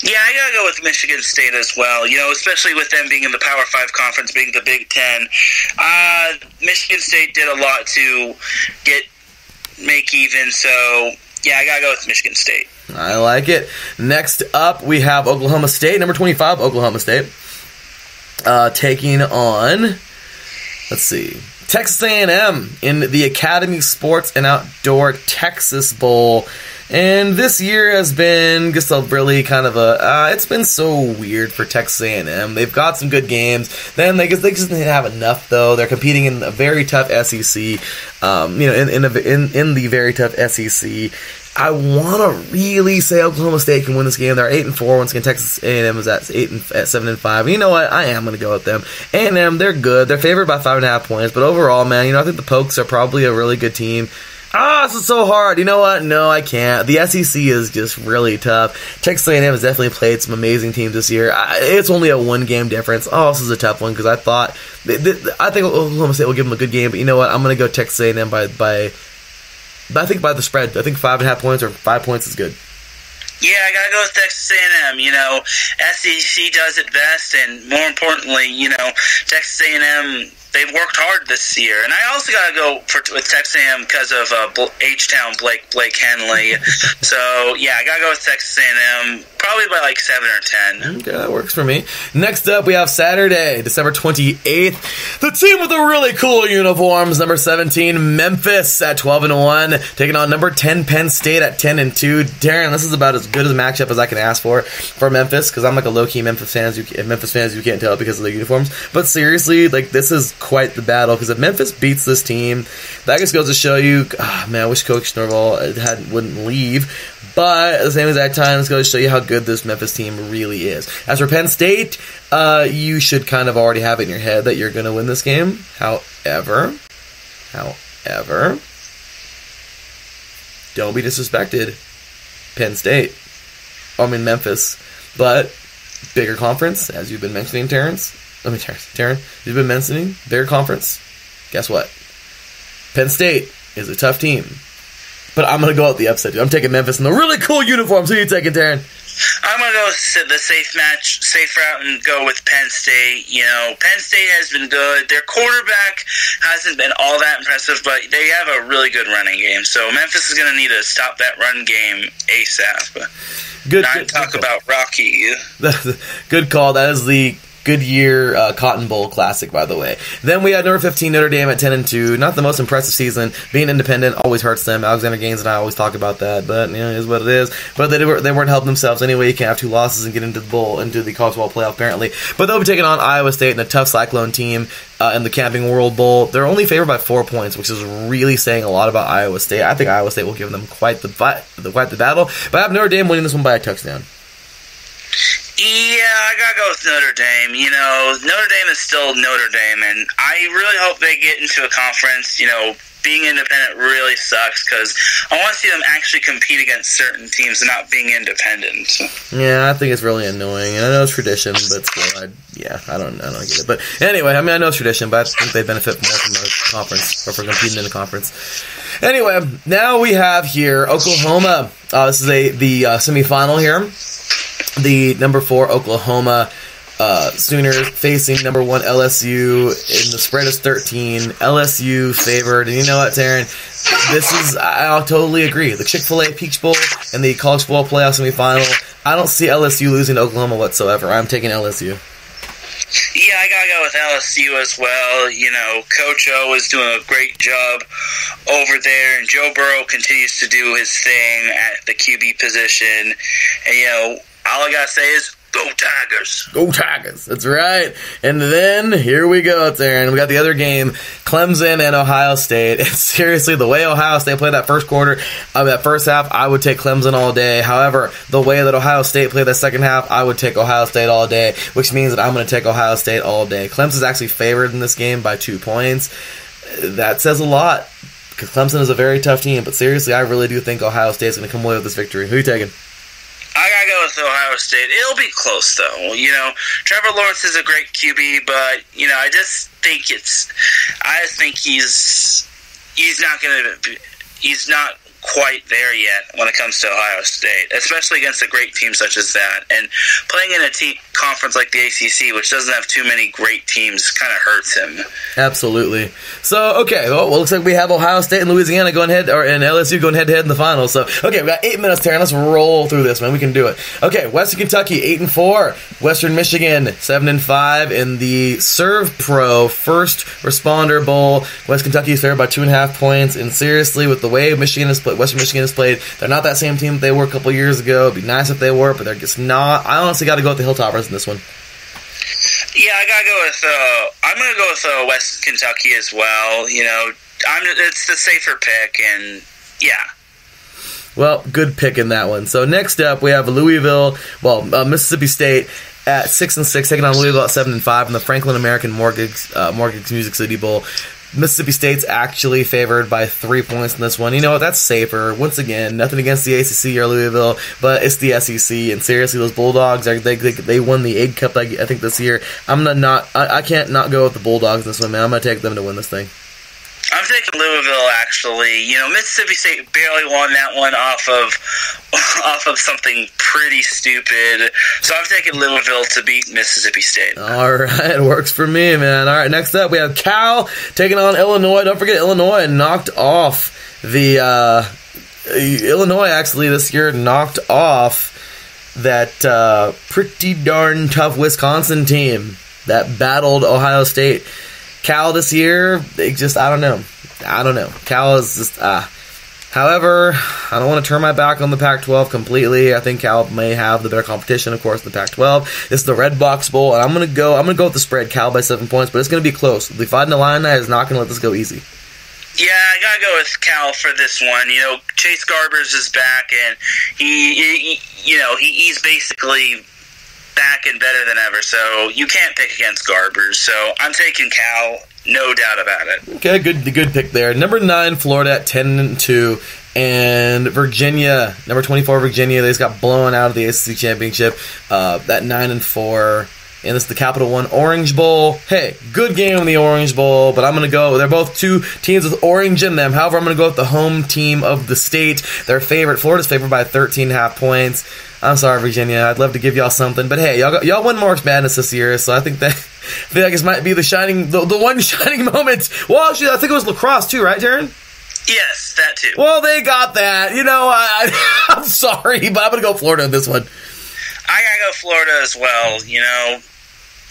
Yeah, I got to go with Michigan State as well. Especially with them being in the Power 5 conference, being the Big Ten. Michigan State did a lot to make even, so... yeah, I gotta go with Michigan State. I like it. Next up, we have Oklahoma State, number 25, Oklahoma State, taking on, let's see, Texas A&M in the Academy Sports and Outdoor Texas Bowl. And this year has been just a really kind of it's been so weird for Texas A&M. They've got some good games. Then they just didn't have enough, though. They're competing in a very tough SEC. In the very tough SEC. I want to really say Oklahoma State can win this game. They're 8-4. Once again, Texas A&M is at 7-5. And you know what? I am going to go with them. A&M, they're good. They're favored by 5.5 points. But overall, man, I think the Pokes are probably a really good team. This is so hard. You know what? No, I can't. The SEC is just really tough. Texas A&M has definitely played some amazing teams this year. It's only a one-game difference. This is a tough one because I think Oklahoma State will give them a good game. But you know what? I'm going to go Texas A&M by the spread. I think 5.5 points or 5 points is good. Yeah, I gotta go with Texas A&M. SEC does it best, and more importantly, Texas A&M, they've worked hard this year. And I also gotta go with Texas A&M because of H-Town Blake Henley. So yeah, I gotta go with Texas A&M, probably by like 7 or 10. Okay, that works for me. Next up, we have Saturday, December 28th. The team with the really cool uniforms, number 17, Memphis at 12-1, taking on number 10, Penn State at 10-2. Darren, this is about as good a matchup as I can ask for Memphis, because I'm like a low-key Memphis fan, you can't tell because of the uniforms. But seriously, this is quite the battle, because if Memphis beats this team, that just goes to show you, I wish Coach Norvell wouldn't leave. But at the same exact time, it's going to show you how good this Memphis team really is. As for Penn State, you should kind of already have it in your head that you're going to win this game. However, don't be disrespected. Memphis. But bigger conference, as you've been mentioning, Taryn, you've been mentioning, bigger conference. Guess what? Penn State is a tough team. But I'm going to go out the upset. I'm taking Memphis in the really cool uniforms. Who are you taking, Taryn? I'm going to go the safe route and go with Penn State. Penn State has been good. Their quarterback hasn't been all that impressive, but they have a really good running game. So Memphis is going to need to stop that run game ASAP. Good talk about Rocky. Good call. That is the Goodyear Cotton Bowl Classic, by the way. Then we had number 15 Notre Dame at 10-2. Not the most impressive season. Being independent always hurts them. Alexander Gaines and I always talk about that, but it is what it is. But they weren't helping themselves anyway. You can't have 2 losses and get into the college football playoff apparently. But they'll be taking on Iowa State and a tough Cyclone team in the Camping World Bowl. They're only favored by 4 points, which is really saying a lot about Iowa State. I think Iowa State will give them quite the battle. But I have Notre Dame winning this one by a touchdown. Yeah, I gotta go with Notre Dame. Notre Dame is still Notre Dame, and I really hope they get into a conference. Being independent really sucks because I want to see them actually compete against certain teams and not being independent. Yeah, I think it's really annoying, and I know it's tradition, but still, I don't get it. But anyway, I know it's tradition, but I think they benefit more from the conference or from competing in the conference. Anyway, now we have here Oklahoma. This is the semifinal here. The number 4 Oklahoma Sooners facing number 1 LSU, and the spread is 13. LSU favored, and you know what, Taryn? I'll totally agree. The Chick-fil-A Peach Bowl and the college football playoff semifinal, I don't see LSU losing to Oklahoma whatsoever. I'm taking LSU. Yeah, I gotta go with LSU as well. Coach O is doing a great job over there, and Joe Burrow continues to do his thing at the QB position. And, all I gotta say is, go Tigers. Go Tigers. That's right. And then, here we go, Taryn. We got the other game, Clemson and Ohio State. And seriously, the way Ohio State played that first quarter, that first half, I would take Clemson all day. However, the way that Ohio State played that second half, I would take Ohio State all day, which means that I'm going to take Ohio State all day. Clemson's actually favored in this game by 2 points. That says a lot, because Clemson is a very tough team. But seriously, I really do think Ohio State's going to come away with this victory. Who are you taking? I gotta go with Ohio State. It'll be close, though. Trevor Lawrence is a great QB, but I just think he's not quite there yet when it comes to Ohio State, especially against a great team such as that. And playing in a conference like the ACC, which doesn't have too many great teams, kind of hurts him. Absolutely. So, okay, well, it looks like we have Ohio State and Louisiana going head, and LSU going head-to-head in the finals. So, okay, we got 8 minutes, Taryn. Let's roll through this, man. We can do it. Okay, Western Kentucky, 8-4. Western Michigan, 7-5 in the Serve Pro First Responder Bowl. West Kentucky is favored by 2.5 points, and seriously, with the way Western Michigan has played, they're not that same team that they were a couple years ago. It'd be nice if they were, but they're just not. I honestly got to go with the Hilltoppers in this one. Yeah, I'm going to go with West Kentucky as well. It's the safer pick, and yeah. Well, good pick in that one. So next up, we have Mississippi State at 6-6, taking on Louisville at 7-5 in the Franklin American Mortgage Music City Bowl. Mississippi State's actually favored by 3 points in this one. You know what? That's safer. Once again, nothing against the ACC or Louisville, but it's the SEC. And seriously, those Bulldogs, they won the Egg Cup, I think, this year. I can't not go with the Bulldogs in this one, man. I'm going to take them to win this thing. I'm taking Louisville, actually. Mississippi State barely won that one off of something pretty stupid. So I'm taking Louisville to beat Mississippi State. All right, it works for me, man. All right, next up we have Cal taking on Illinois. Don't forget, Illinois knocked off the Illinois actually this year knocked off that pretty darn tough Wisconsin team that battled Ohio State. Cal this year, I don't know. Cal is just, however, I don't want to turn my back on the Pac-12 completely. I think Cal may have the better competition, of course, the Pac-12. This is the Red Box Bowl, and I'm going to go with the spread, Cal by 7 points, but it's going to be close. The Fighting Illini is not going to let this go easy. Yeah, I gotta go with Cal for this one. Chase Garbers is back, and he's basically back and better than ever, so you can't pick against Garbers. So I'm taking Cal, no doubt about it. Okay, good pick there. Number 9, Florida at 10-2, and Virginia, number 24, Virginia. They just got blown out of the ACC championship. At 9-4, and this is the Capital One Orange Bowl. Hey, good game in the Orange Bowl, but I'm gonna go. They're both two teams with orange in them. However, I'm gonna go with the home team of the state. They're favored. Florida's favored by 13.5 points. I'm sorry, Virginia. I'd love to give y'all something, but hey, y'all won March Madness this year, so I think this might be the one shining moment. Well, actually, I think it was lacrosse too, right, Jaron? Yes, that too. Well, they got that. I'm sorry, but I'm gonna go Florida in this one. I gotta go Florida as well.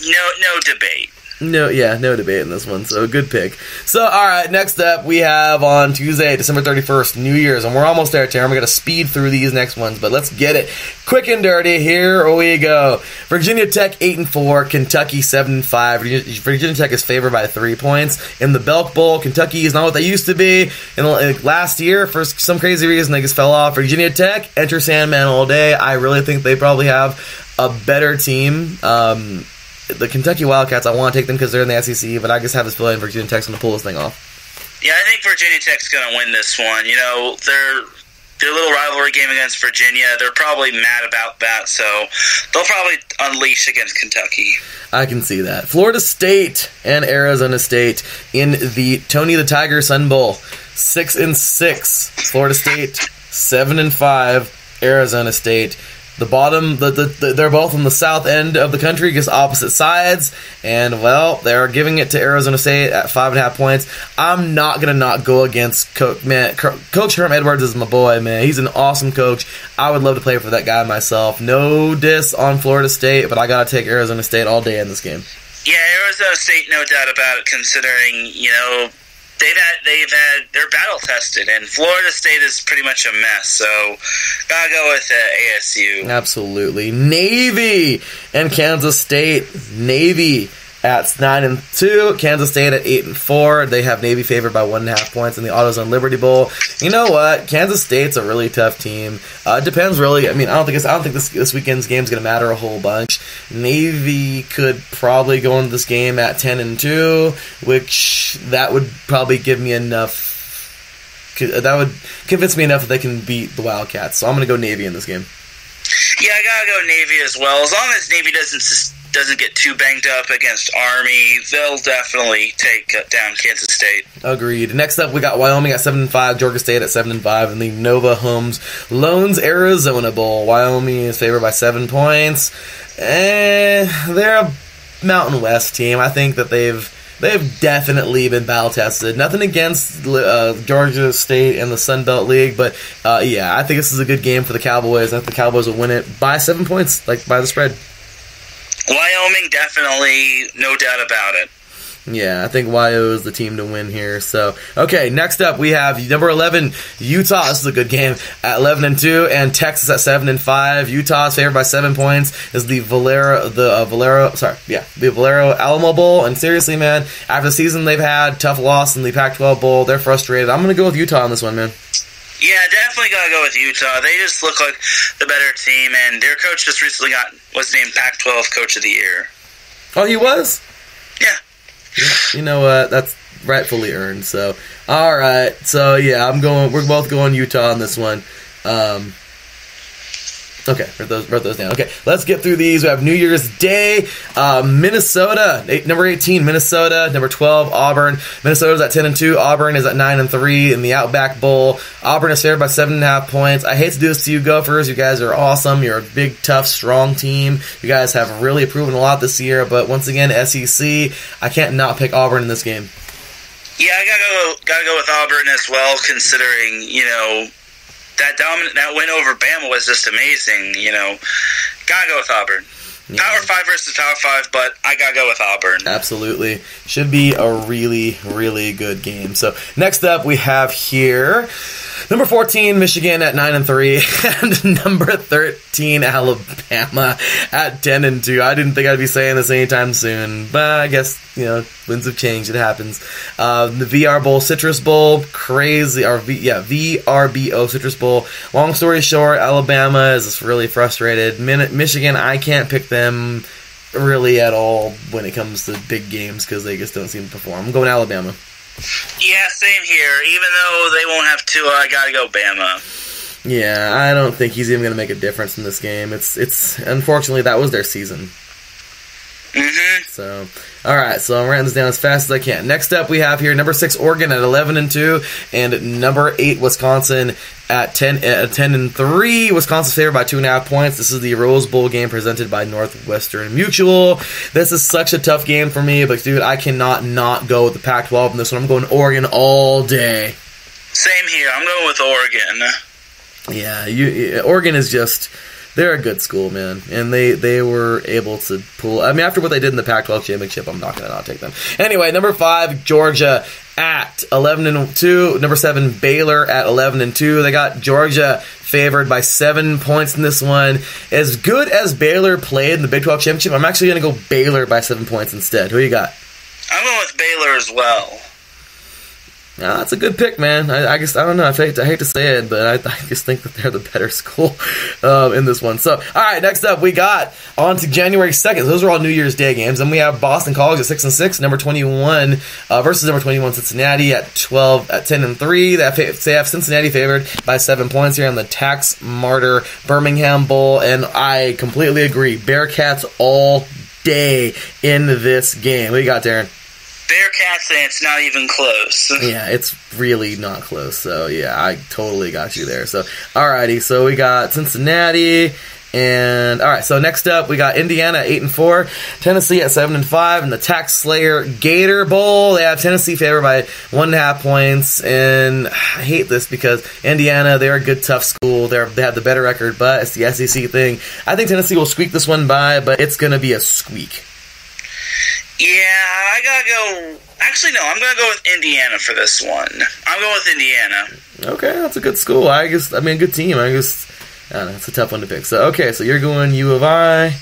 No debate. No debate in this one, so good pick. So, alright, next up, we have on Tuesday, December 31st, New Year's, and we're almost there, Taryn. We're going to speed through these next ones, but let's get it. Quick and dirty, here we go. Virginia Tech, 8-4, Kentucky, 7-5. Virginia Tech is favored by 3 points. In the Belk Bowl, Kentucky is not what they used to be. Last year, for some crazy reason, they just fell off. Virginia Tech, enter Sandman all day. I really think they probably have a better team. The Kentucky Wildcats, I want to take them because they're in the SEC, but I just have this feeling Virginia Tech's going to pull this thing off. Yeah, I think Virginia Tech's going to win this one. Their little rivalry game against Virginia, they're probably mad about that, so they'll probably unleash against Kentucky. I can see that. Florida State and Arizona State in the Tony the Tiger Sun Bowl. 6-6. Florida State, 7-5. Arizona State. The bottom, they're both on the south end of the country, just opposite sides, and, well, they're giving it to Arizona State at 5.5 points. I'm not going to not go against Coach. Man, Coach Herm Edwards is my boy, man. He's an awesome coach. I would love to play for that guy myself. No diss on Florida State, but I got to take Arizona State all day in this game. Yeah, Arizona State, no doubt about it, considering, they're battle tested, and Florida State is pretty much a mess. So, gotta go with ASU. Absolutely. Navy and Kansas State. Navy at 9-2. Kansas State at 8-4. They have Navy favored by 1.5 points in the AutoZone Liberty Bowl. You know what? Kansas State's a really tough team. It depends, really. I mean, I don't think this weekend's game is going to matter a whole bunch. Navy could probably go into this game at 10-2, which that would probably give me enough. That would convince me enough that they can beat the Wildcats. So I'm going to go Navy in this game. Yeah, I gotta go Navy as well. As long as Navy doesn't get too banged up against Army, they'll definitely take down Kansas State. Agreed. Next up, we got Wyoming at 7-5, Georgia State at 7-5, in the Nova Homes Loans Arizona Bowl. Wyoming is favored by 7 points. They're a Mountain West team. I think that they've definitely been battle tested. Nothing against Georgia State and the Sun Belt League, but yeah, I think this is a good game for the Cowboys. I think the Cowboys will win it by 7 points, by the spread. Wyoming, definitely, no doubt about it. Yeah, I think YO is the team to win here. So, okay, next up we have number 11, Utah. This is a good game at 11-2, and Texas at 7-5. Utah is favored by 7 points. This is the Valero Alamo Bowl. And seriously, man, after the season they've had, tough loss in the Pac-12 Bowl, they're frustrated. I'm going to go with Utah on this one, man. Yeah, definitely gotta go with Utah. They just look like the better team, and their coach just recently was named Pac-12 Coach of the Year. Oh, he was? Yeah. You know what? That's rightfully earned. So, all right. So yeah, we're both going Utah on this one. Okay, wrote those down. Okay, let's get through these. We have New Year's Day, Minnesota, number 18, Minnesota, number 12, Auburn. Minnesota's at 10-2. Auburn is at 9-3 in the Outback Bowl. Auburn is favored by 7.5 points. I hate to do this to you, Gophers. You guys are awesome. You're a big, tough, strong team. You guys have really proven a lot this year. But once again, SEC, I can't not pick Auburn in this game. Yeah, I gotta go with Auburn as well, considering that win over Bama was just amazing. Gotta go with Auburn. Yeah. Power 5 versus Power 5, but I gotta go with Auburn. Absolutely. Should be a really, really good game. So, next up we have here number 14, Michigan at 9-3, and number 13, Alabama at 10-2. I didn't think I'd be saying this anytime soon, but I guess, winds have changed. It happens. The VR Bowl, Citrus Bowl, crazy, VRBO Citrus Bowl. Long story short, Alabama is really frustrated. Michigan, I can't pick them really at all when it comes to big games because they just don't seem to perform. I'm going Alabama. Yeah, same here. Even though they won't have Tua, I gotta go Bama. Yeah, I don't think he's even going to make a difference in this game. It's unfortunately, that was their season. Mm-hmm. So, all right. So I'm writing this down as fast as I can. Next up, we have here number 6 Oregon at 11-2, and number 8 Wisconsin at 10-3. Wisconsin's favored by 2.5 points. This is the Rose Bowl game presented by Northwestern Mutual. This is such a tough game for me, but dude, I cannot not go with the Pac-12 in this one. I'm going Oregon all day. Same here. I'm going with Oregon. Yeah, Oregon is just. They're a good school, man, and they were able to pull. I mean, after what they did in the Pac-12 championship, I'm not going to not take them. Anyway, number 5, Georgia at 11-2. Number 7, Baylor at 11-2. They got Georgia favored by 7 points in this one. As good as Baylor played in the Big 12 championship, I'm actually going to go Baylor by 7 points instead. Who you got? I'm going with Baylor as well. Yeah, that's a good pick, man. I don't know. I hate to say it, but I just think that they're the better school in this one. So, all right, next up, we got on to January 2nd. Those are all New Year's Day games. And we have Boston College at 6-6, number 21 versus number 21 Cincinnati at 10-3. They have Cincinnati favored by 7 points here on the Tax Martyr Birmingham Bowl, and I completely agree. Bearcats all day in this game. What do you got, Darren? Bearcats, and it's not even close. Yeah, it's really not close. So, yeah, I totally got you there. So, alrighty. So, we got Cincinnati. And, alright, so next up, we got Indiana at 8-4. Tennessee at 7-5. And the Tax Slayer Gator Bowl. They have Tennessee favored by 1.5 points. And I hate this because Indiana, they're a good, tough school. They have the better record, but it's the SEC thing. I think Tennessee will squeak this one by, but it's going to be a squeak. Yeah, I gotta go. Actually, no, I'm gonna go with Indiana for this one. I'm going with Indiana. Okay, that's a good school. A good team. I don't know, it's a tough one to pick. So, okay, so you're going U of I,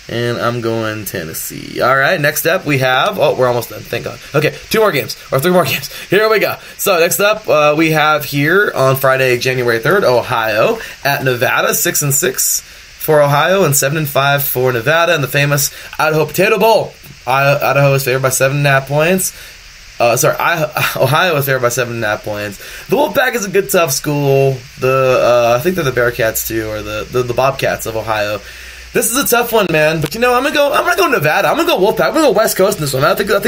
and I'm going Tennessee. All right, next up we have. Oh, we're almost done. Thank God. Okay, 2 more games or 3 more games. Here we go. So next up we have here on Friday, January 3rd, Ohio at Nevada, 6-6 for Ohio and 7-5 for Nevada in the famous Idaho Potato Bowl. Idaho is favored by 7.5 points. Ohio is favored by 7.5 points. The Wolfpack is a good, tough school. I think they're the Bearcats too, or the Bobcats of Ohio. This is a tough one, man. But I'm gonna go Nevada. I'm gonna go Wolfpack. I'm gonna go West Coast in this one. I think the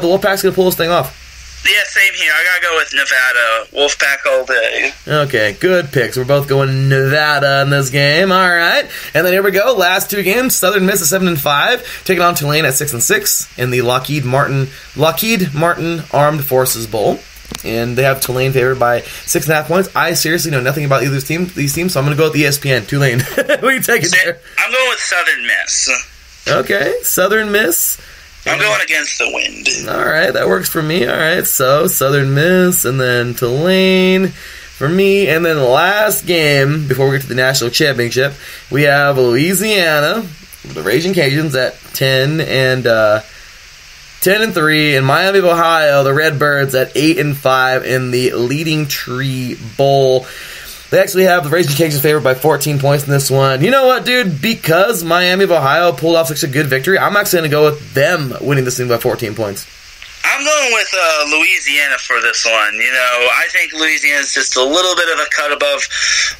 Wolfpack's gonna pull this thing off. Yeah, same here. I gotta go with Nevada. Wolfpack all day. Okay, good picks. We're both going Nevada in this game. All right. And then here we go. Last 2 games. Southern Miss at 7-5. Taking on Tulane at 6-6 in the Lockheed Martin Armed Forces Bowl. And they have Tulane favored by 6.5 points. I seriously know nothing about either these teams, so I'm going to go with ESPN. Tulane. What are you taking there? I'm going with Southern Miss. Okay, Southern Miss. I'm going against the wind. All right, that works for me. All right, so Southern Miss and then Tulane for me. And then the last game before we get to the national championship, we have Louisiana, the Raging Cajuns at 10-3, and Miami of Ohio, the Redbirds at 8-5 in the Leading Tree Bowl. They actually have the Raging Cajuns favored by 14 points in this one. You know what, dude? Because Miami of Ohio pulled off such a good victory, I'm actually going to go with them winning this thing by 14 points. I'm going with Louisiana for this one. I think Louisiana's just a little bit of a cut above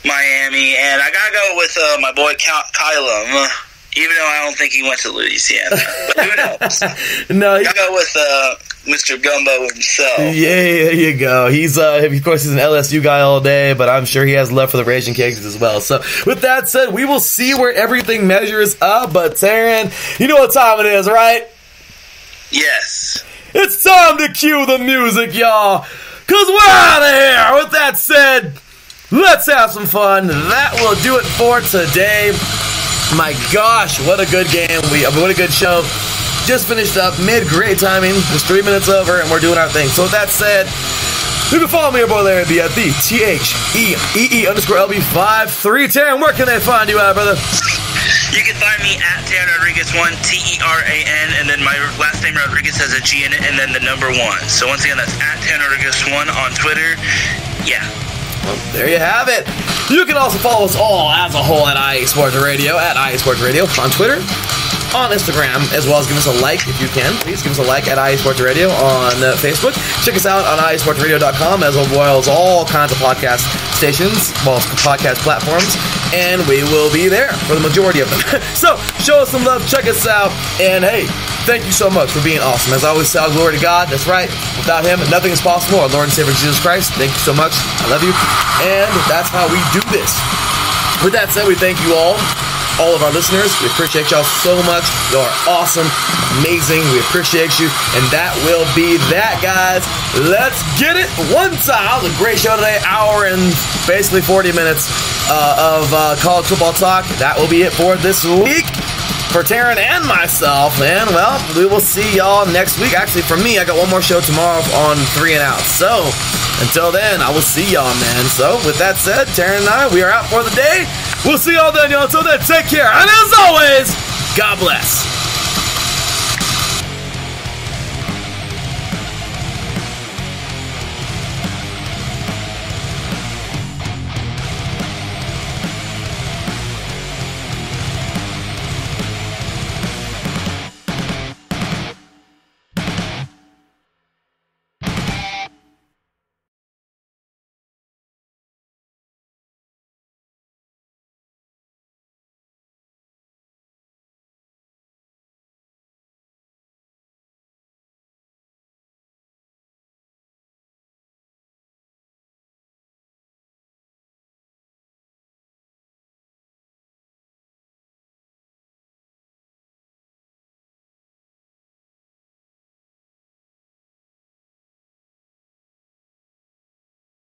Miami, and I gotta go with my boy Kylam, even though I don't think he went to Louisiana. But who knows? No, I gotta go with Mr. Gumbo himself. Yeah, there you go. He's of course he's an LSU guy all day, but I'm sure he has love for the Raging Cajuns as well. So with that said, we will see where everything measures up. But Taryn, you know what time it is, right? Yes. It's time to cue the music, y'all, because we're out of here. With that said, let's have some fun. That will do it for today. My gosh, what a good game. What a good show. Just finished up great timing. Just 3 minutes over, and we're doing our thing. So with that said, you can follow me, your boy Larry, at the THEE_LB53. Taryn, where can they find you at, brother? You can find me at Tan Rodriguez1, TERAN, and then my last name Rodriguez has a G in it, and then the number 1. So once again, that's at Tan Rodriguez1 on Twitter. Yeah. Well, there you have it. You can also follow us all as a whole at IA Sports Radio, at IA Sports Radio on Twitter, on Instagram, as well as give us a like if you can. Please give us a like at IA Sports Radio on Facebook. Check us out on iasportsradio.com, as well as all kinds of podcast stations, well, podcast platforms, and we will be there for the majority of them. So, show us some love, check us out, and hey, thank you so much for being awesome. As I always say, all glory to God. That's right. Without Him, nothing is possible. Our Lord and Savior Jesus Christ, thank you so much. I love you. And that's how we do this. With that said, we thank you all of our listeners. We appreciate y'all so much. Y'all are awesome, amazing. We appreciate you. And that will be that, guys. Let's get it one time. It was a great show today. Hour and basically 40 minutes of college football talk. That will be it for this week. For Taryn and myself, and well, we will see y'all next week. Actually, for me, I got one more show tomorrow on 3 and Out. So, until then, I will see y'all, man. So, with that said, Taryn and I, we are out for the day. We'll see y'all then, y'all. Until then, take care. And as always, God bless.